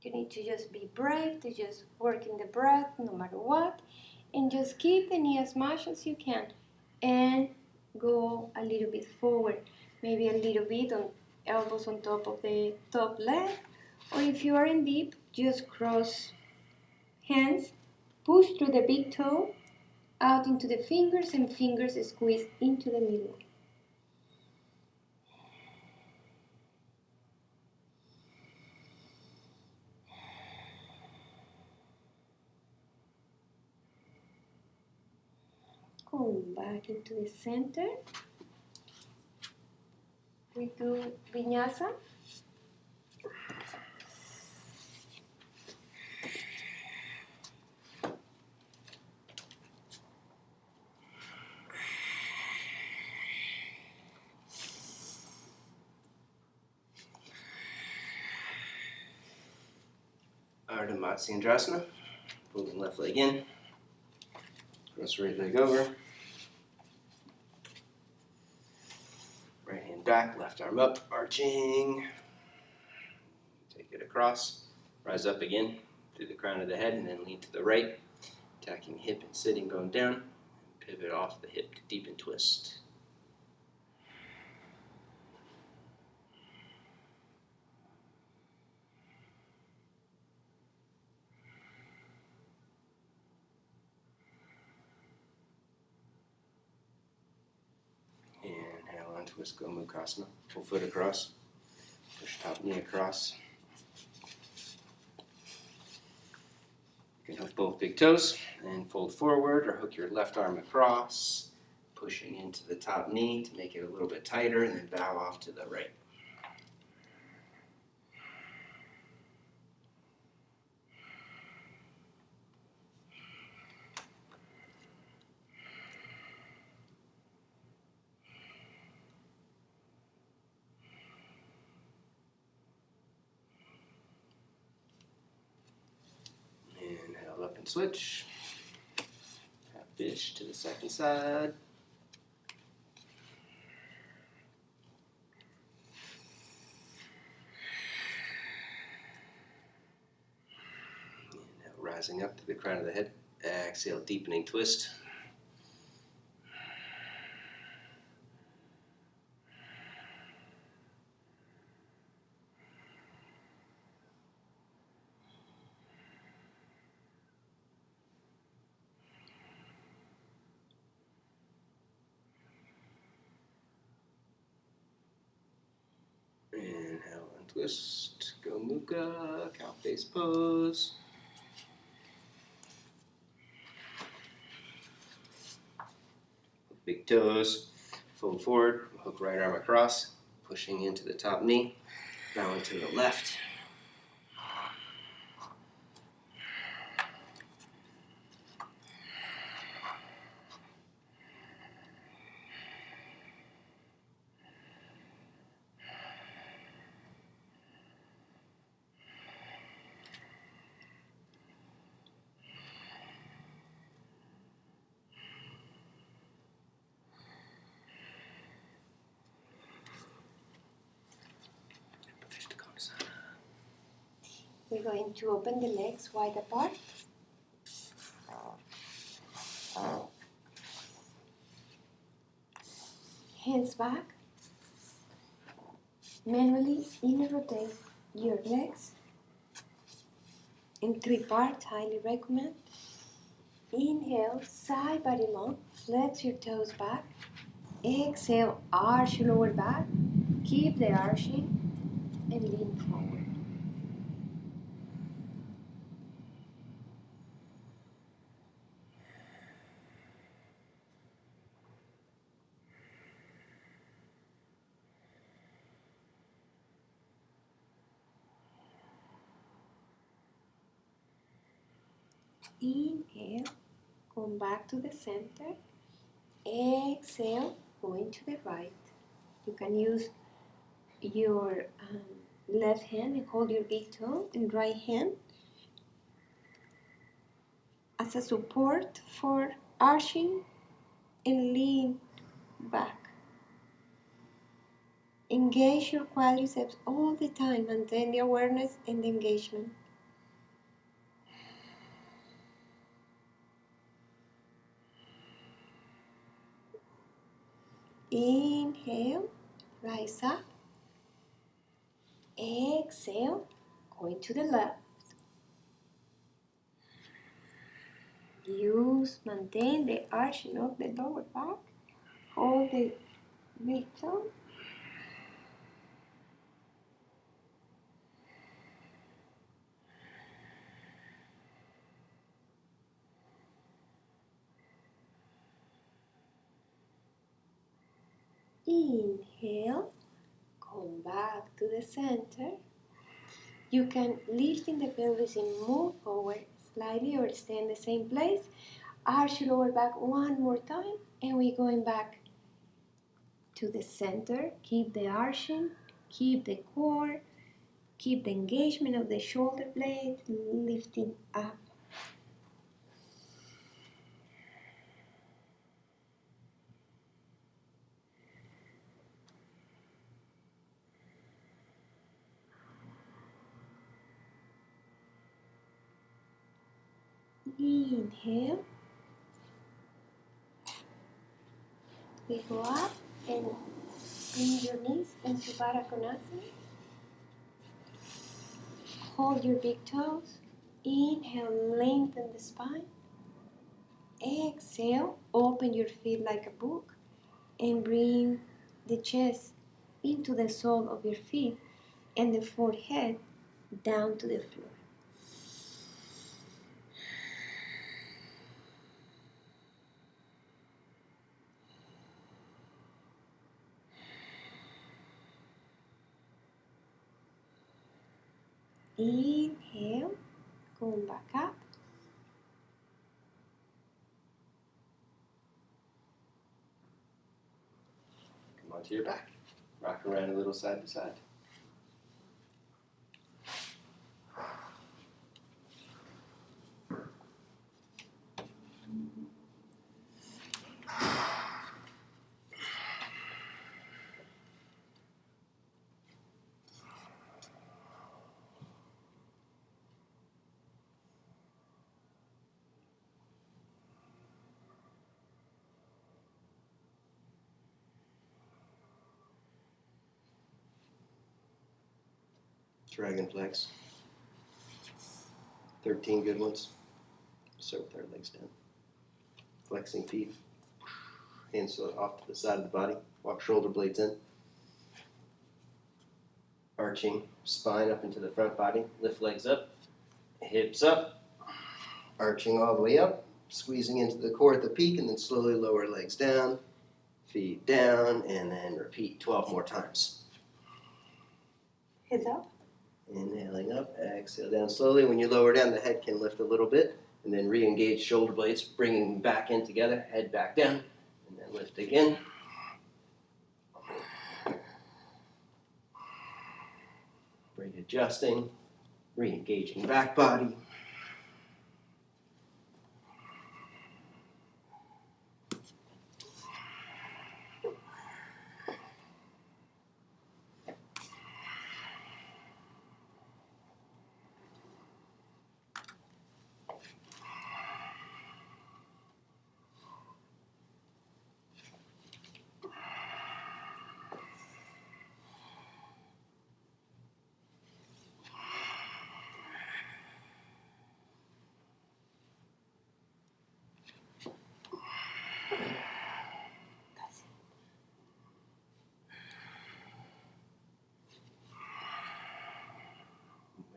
You need to just be brave, to just work in the breath no matter what, and just keep the knee as much as you can and go a little bit forward, maybe a little bit on elbows on top of the top leg, or if you are in deep, just cross hands, push through the big toe out into the fingers, and fingers squeeze into the middle. Go back into the center. We do VINYASA. Ardha Matsyendrasana. Pulling left leg in. Cross right leg over. Right hand back, left arm up, arching. Take it across. Rise up again through the crown of the head and then lean to the right. Tacking hip and sitting, going down. Pivot off the hip to deepen twist. Inhale, untwist, go Mukhasana. Full foot across. Push top knee across. You can hook both big toes and fold forward, or hook your left arm across, pushing into the top knee to make it a little bit tighter, and then bow off to the right. Inhale up and switch. Half fish to the second side. Inhale, rising up to the crown of the head. Exhale, deepening twist. Inhale, untwist, go Mukha, cow face pose. Big toes, fold forward, hook right arm across, pushing into the top knee, bowing to the left. We're going to open the legs wide apart. Hands back. Manually inner rotate your legs in 3 parts, highly recommend. Inhale, side body long, flex your toes back. Exhale, arch your lower back. Keep the arching and lean forward. Inhale, come back to the center. Exhale, going to the right. You can use your left hand and hold your big toe and right hand as a support for arching and lean back. Engage your quadriceps all the time. Maintain the awareness and the engagement. Inhale, rise up. Exhale, going to the left. Maintain the arching of the lower back. Hold the big toe. Inhale, come back to the center. You can lift in the pelvis and move forward slightly or stay in the same place. Arch your lower back one more time and we're going back to the center. Keep the arching, keep the core, keep the engagement of the shoulder blade, lifting up. Inhale. We go up and bring your knees into Baddha Konasana. Hold your big toes. Inhale, lengthen the spine. Exhale, open your feet like a book and bring the chest into the sole of your feet and the forehead down to the floor. Inhale, come back up. Come onto your back. Rock around a little side to side. Dragon flex. 13 good ones. Start with our legs down. Flexing feet. Hands off to the side of the body. Walk shoulder blades in. Arching spine up into the front body. Lift legs up. Hips up. Arching all the way up. Squeezing into the core at the peak and then slowly lower legs down. Feet down and then repeat 12 more times. Heads up. Inhaling up, exhale down slowly. When you lower down, the head can lift a little bit, and then re-engage shoulder blades, bringing them back in together, head back down, and then lift again. Readjusting, re-engaging back body.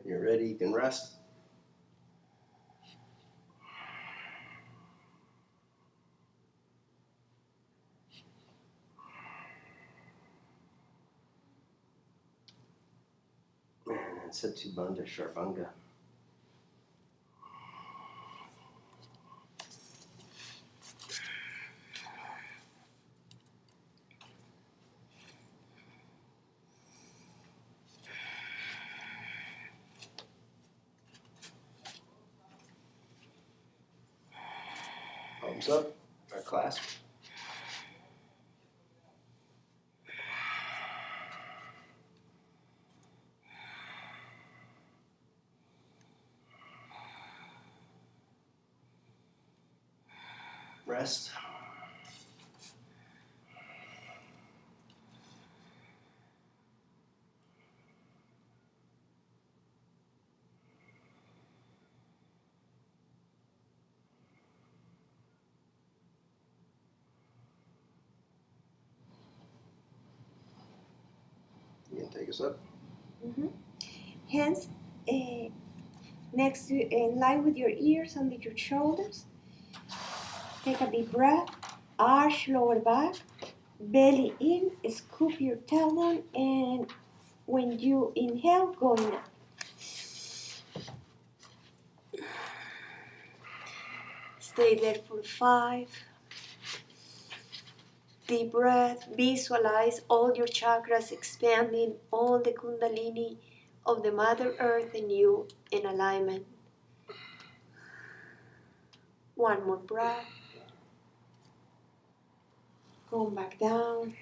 When you're ready, you can rest. And Satubandha Sharvanga. Palms up, or clasp. Rest. You can take us up. Hands next to, in line with your ears under your shoulders. Take a deep breath. Arch lower back. Belly in. Scoop your tailbone. And when you inhale, going up. Stay there for 5. Deep breath. Visualize all your chakras expanding, all the kundalini of the Mother Earth in you in alignment. One more breath. Go back down.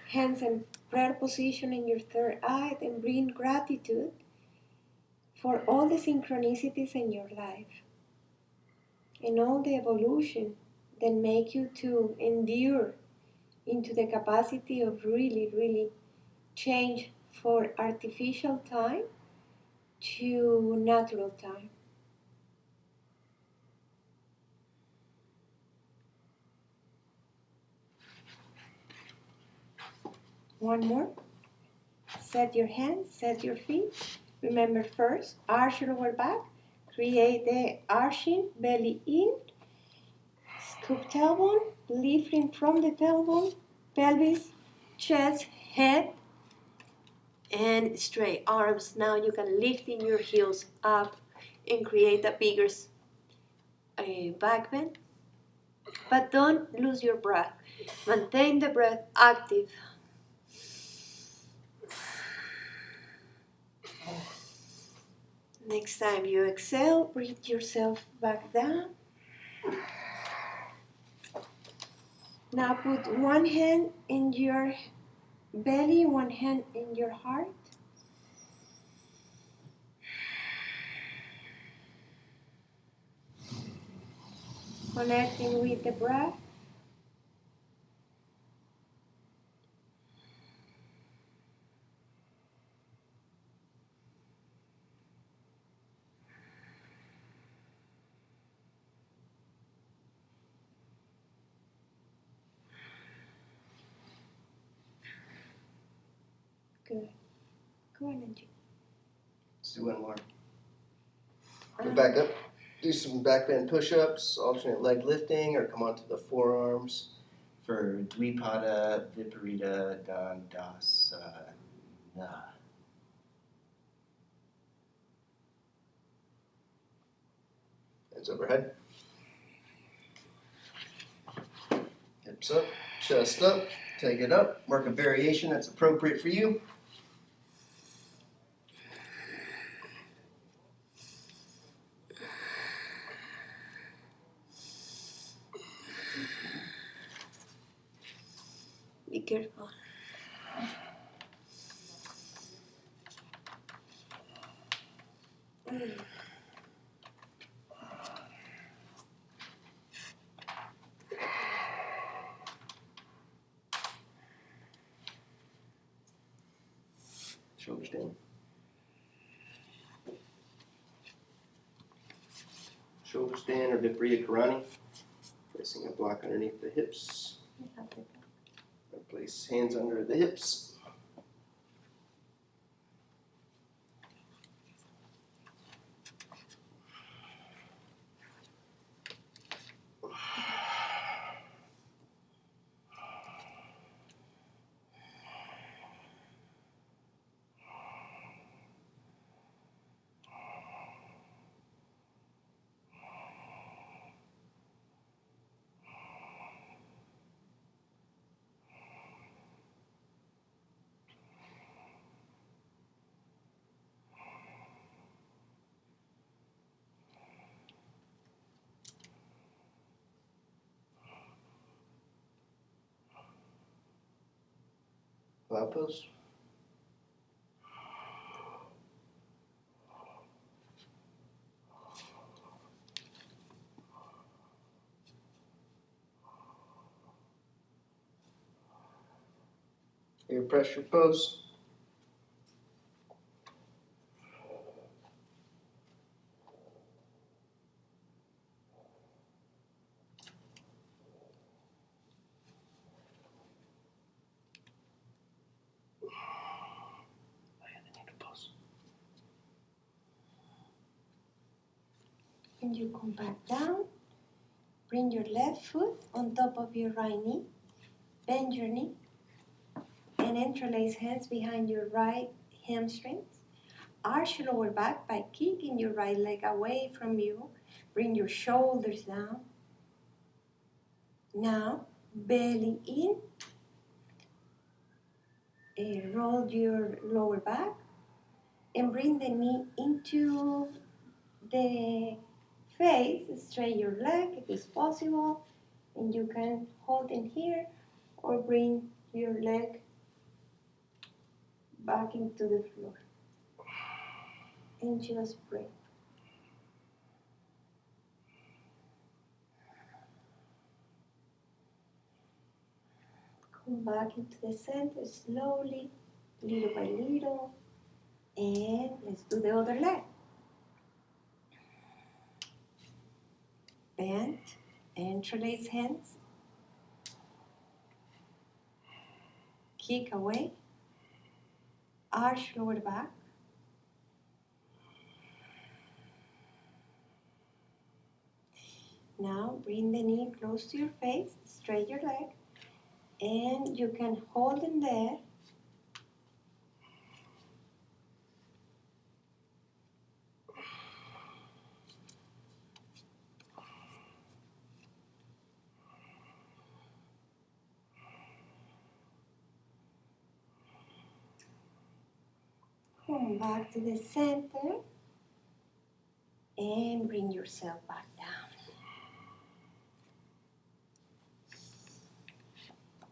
Hands in prayer position in your third eye, and bring gratitude for all the synchronicities in your life and all the evolution that make you to endure into the capacity of really change for artificial time to natural time. One more. Set your hands, set your feet. Remember first, arch lower back. Create the arching, belly in. Scoop tailbone, lifting from the tailbone, pelvis, chest, head, and straight arms. Now you can lift in your heels up and create a bigger back bend. But don't lose your breath. Maintain the breath active. Next time you exhale, bring yourself back down. Now put one hand in your belly, one hand in your heart. Connecting with the breath. Good. Go on, Anand. Let's do one more. Go back up. Do some back bend push-ups, alternate leg lifting, or come onto the forearms for Dvipada Viparita Dandasana. Hands overhead. Hips up, chest up, take it up. Work a variation that's appropriate for you. Be careful. Shoulders down. Shoulders down or Viparita Karani. Placing a block underneath the hips. Place hands under the hips. Cloud pose. Air pressure pose. When you come back down, bring your left foot on top of your right knee, bend your knee, and interlace hands behind your right hamstrings. Arch your lower back by kicking your right leg away from you. Bring your shoulders down. Now, belly in. Roll your lower back and bring the knee into the face. Straight your leg if it's possible, and you can hold in here or bring your leg back into the floor and just breathe. Come back into the center slowly, little by little, and let's do the other leg. Bend, interlace hands, kick away, arch lower back. Now bring the knee close to your face, straight your leg, and you can hold in there. Come back to the center and bring yourself back down.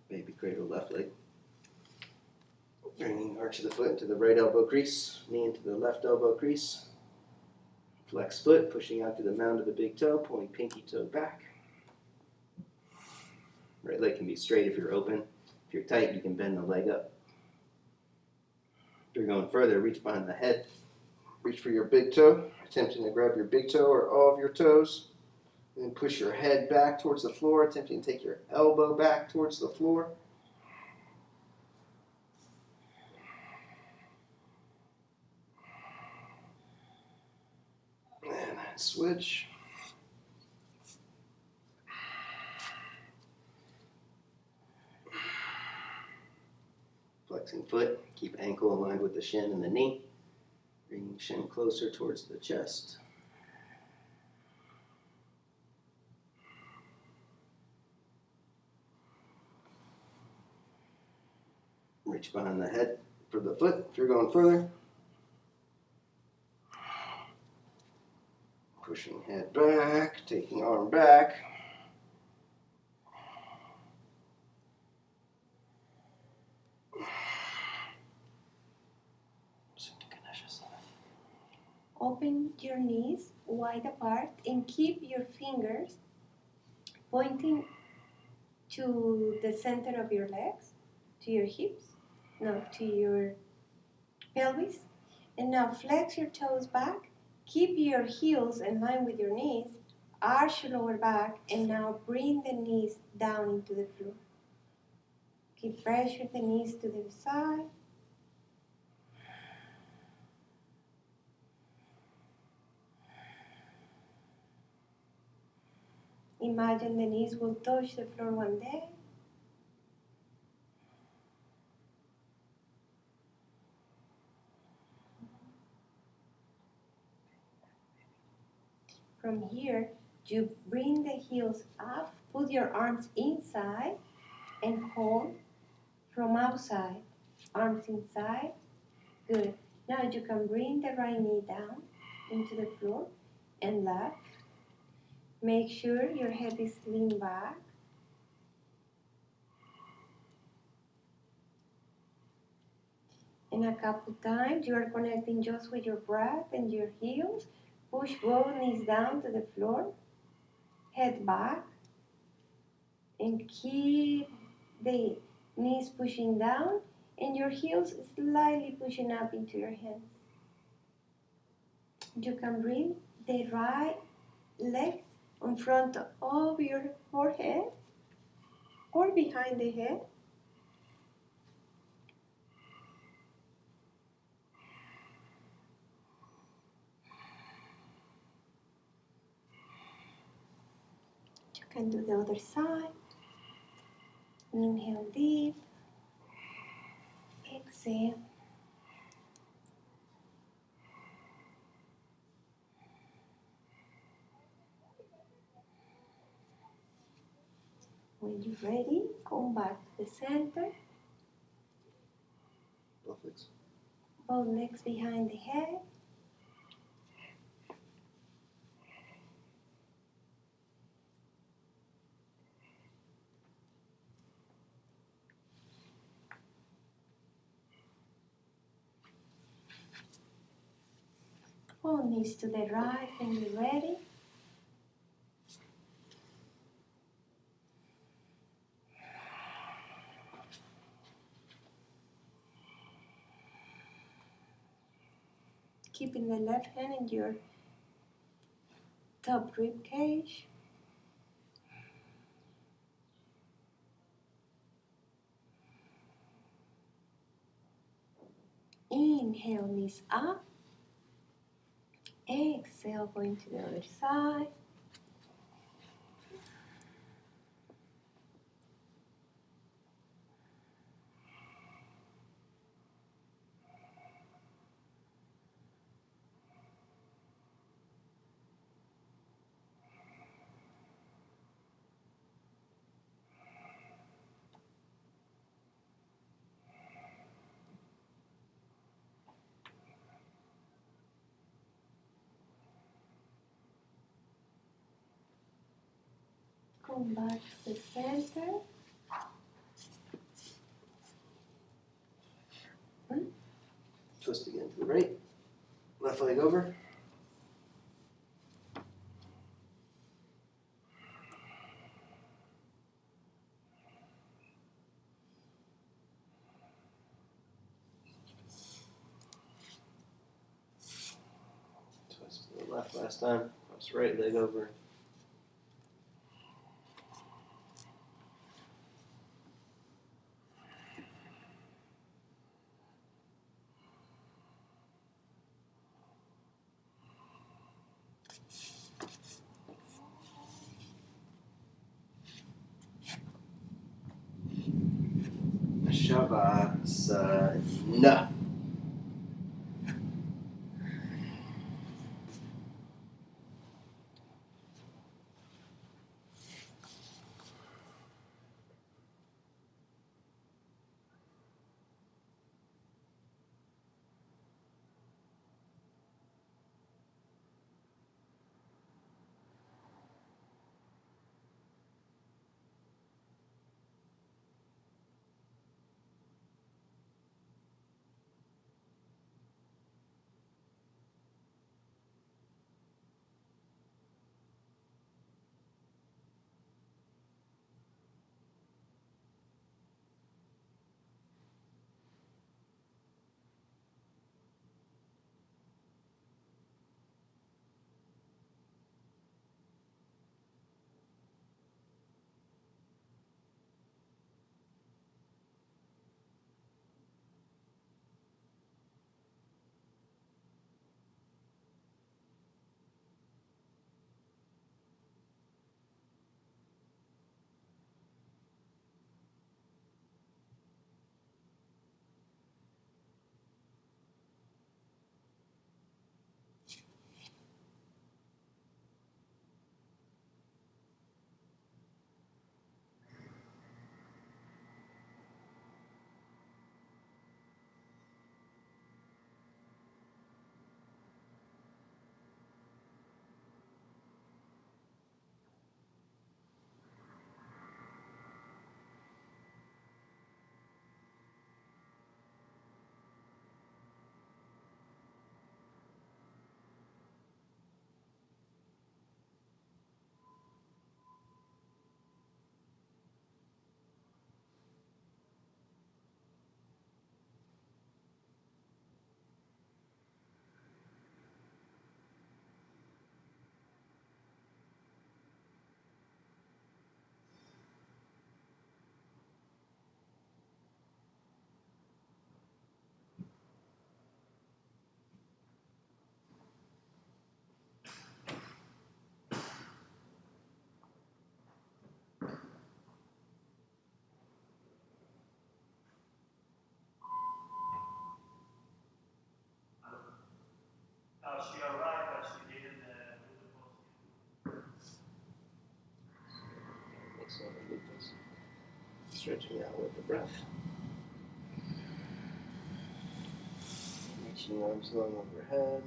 Baby cradle left leg. Bringing arch of the foot into the right elbow crease, knee into the left elbow crease. Flex foot, pushing out to the mound of the big toe, pulling pinky toe back. Right leg can be straight if you're open. If you're tight, you can bend the leg up. If you're going further, reach behind the head. Reach for your big toe, attempting to grab your big toe or all of your toes. Then push your head back towards the floor, attempting to take your elbow back towards the floor. And then switch. Flexing foot, keep ankle aligned with the shin and the knee. Bringing shin closer towards the chest. Reach behind the head for the foot if you're going further. Pushing head back, taking arm back. Open your knees wide apart and keep your fingers pointing to the center of your legs, to your hips, no, to your pelvis. And now flex your toes back, keep your heels in line with your knees, arch your lower back, and now bring the knees down into the floor. Keep pressure the knees to the side. Imagine the knees will touch the floor one day. From here, you bring the heels up, put your arms inside, and hold from outside. Arms inside. Good. Now you can bring the right knee down into the floor and left. Make sure your head is lean back. And a couple times you are connecting just with your breath and your heels. Push both knees down to the floor. Head back. And keep the knees pushing down and your heels slightly pushing up into your hands. You can bring the right leg in front of your forehead or behind the head. You can do the other side. Inhale deep. Exhale. When you're ready, come back to the center. Both legs behind the head. Both knees to the right when you're ready. Keeping the left hand in your top rib cage. Inhale, knees up. Exhale, going to the other side. Come back to the center. Twist again to the right. Left leg over. Twist to the left last time. Cross right leg over. Shavasana. Stretching out with the breath. Reaching arms long overhead.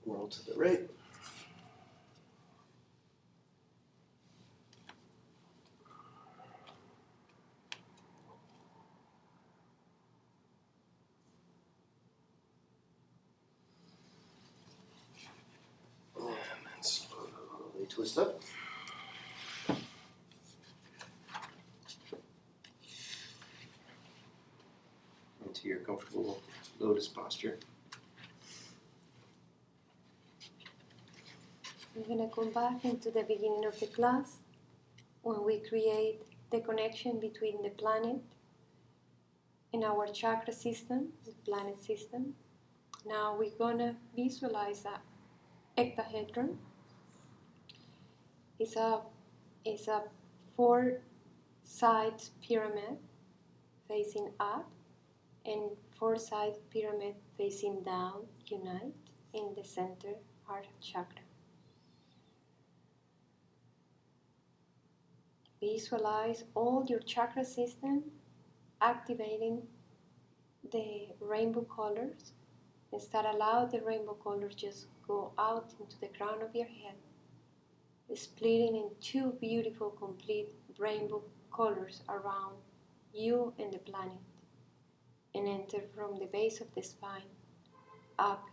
Roll to the right. And then slowly twist up. Into your comfortable lotus posture. We're going to come back into the beginning of the class when we create the connection between the planet and our chakra system, the planet system. Now we're going to visualize a ectahedron. It's a four-side pyramid facing up and four-side pyramid facing down unite in the center heart chakra. Visualize all your chakra system activating the rainbow colors and start allow the rainbow colors just go out into the crown of your head, splitting in two beautiful complete rainbow colors around you and the planet, and enter from the base of the spine up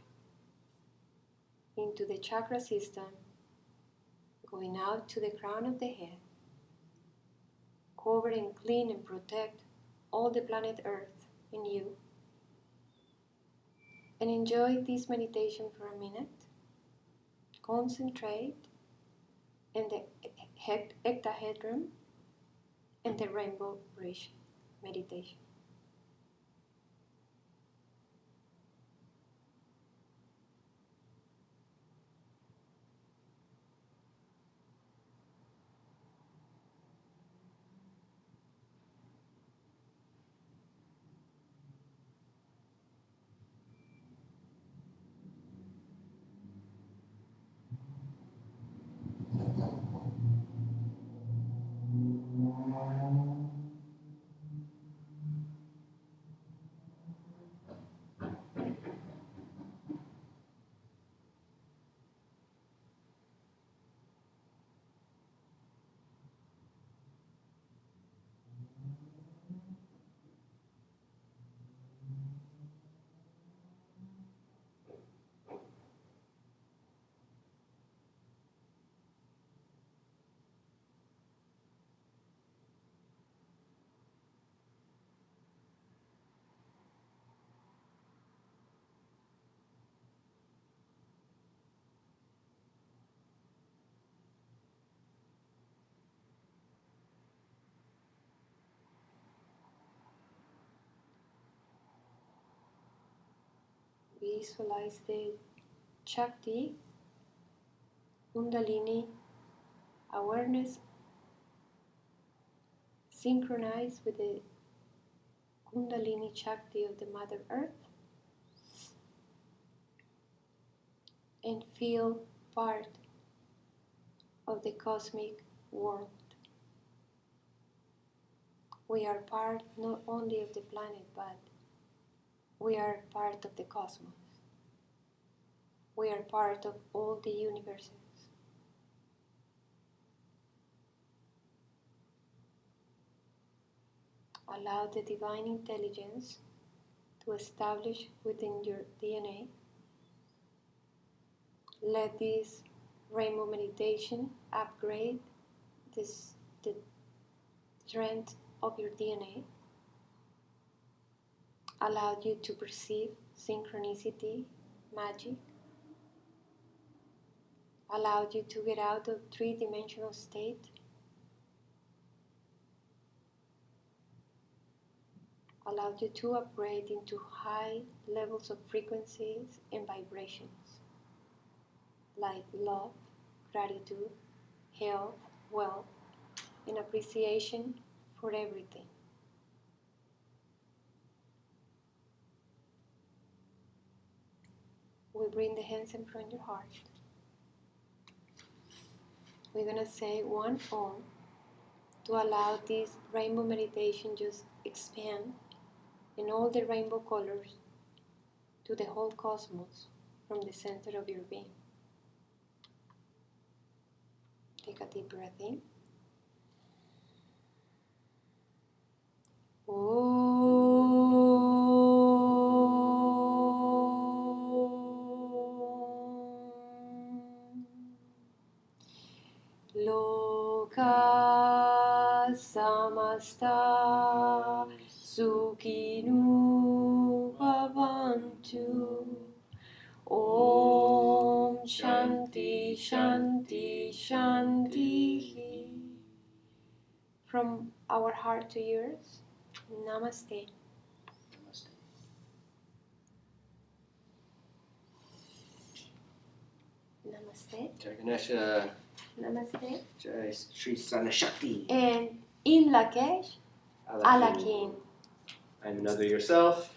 into the chakra system, going out to the crown of the head, cover and clean and protect all the planet Earth and you. And enjoy this meditation for a minute. Concentrate in the ectahedron and the rainbow bridge meditation. Visualize the Shakti, Kundalini awareness synchronized with the Kundalini Shakti of the Mother Earth, and feel part of the cosmic world. We are part not only of the planet, but we are part of the cosmos. We are part of all the universes. Allow the divine intelligence to establish within your DNA. Let this rainbow meditation upgrade the strength of your DNA. Allow you to perceive synchronicity, magic. Allow you to get out of three-dimensional state. Allow you to upgrade into high levels of frequencies and vibrations like love, gratitude, health, wealth, and appreciation for everything. We bring the hands in front of your heart. we're gonna say one Om to allow this rainbow meditation just expand in all the rainbow colors to the whole cosmos from the center of your being. Take a deep breath in. Loka samasta sukhinu bhavantu. Om Shanti Shanti Shanti. From our heart to yours, Namaste. Namaste. Namaste. Jai Ganesha. Namaste. Jai Shri Sadhana Shakti. And in Lakesh, Alakin. I'm another yourself.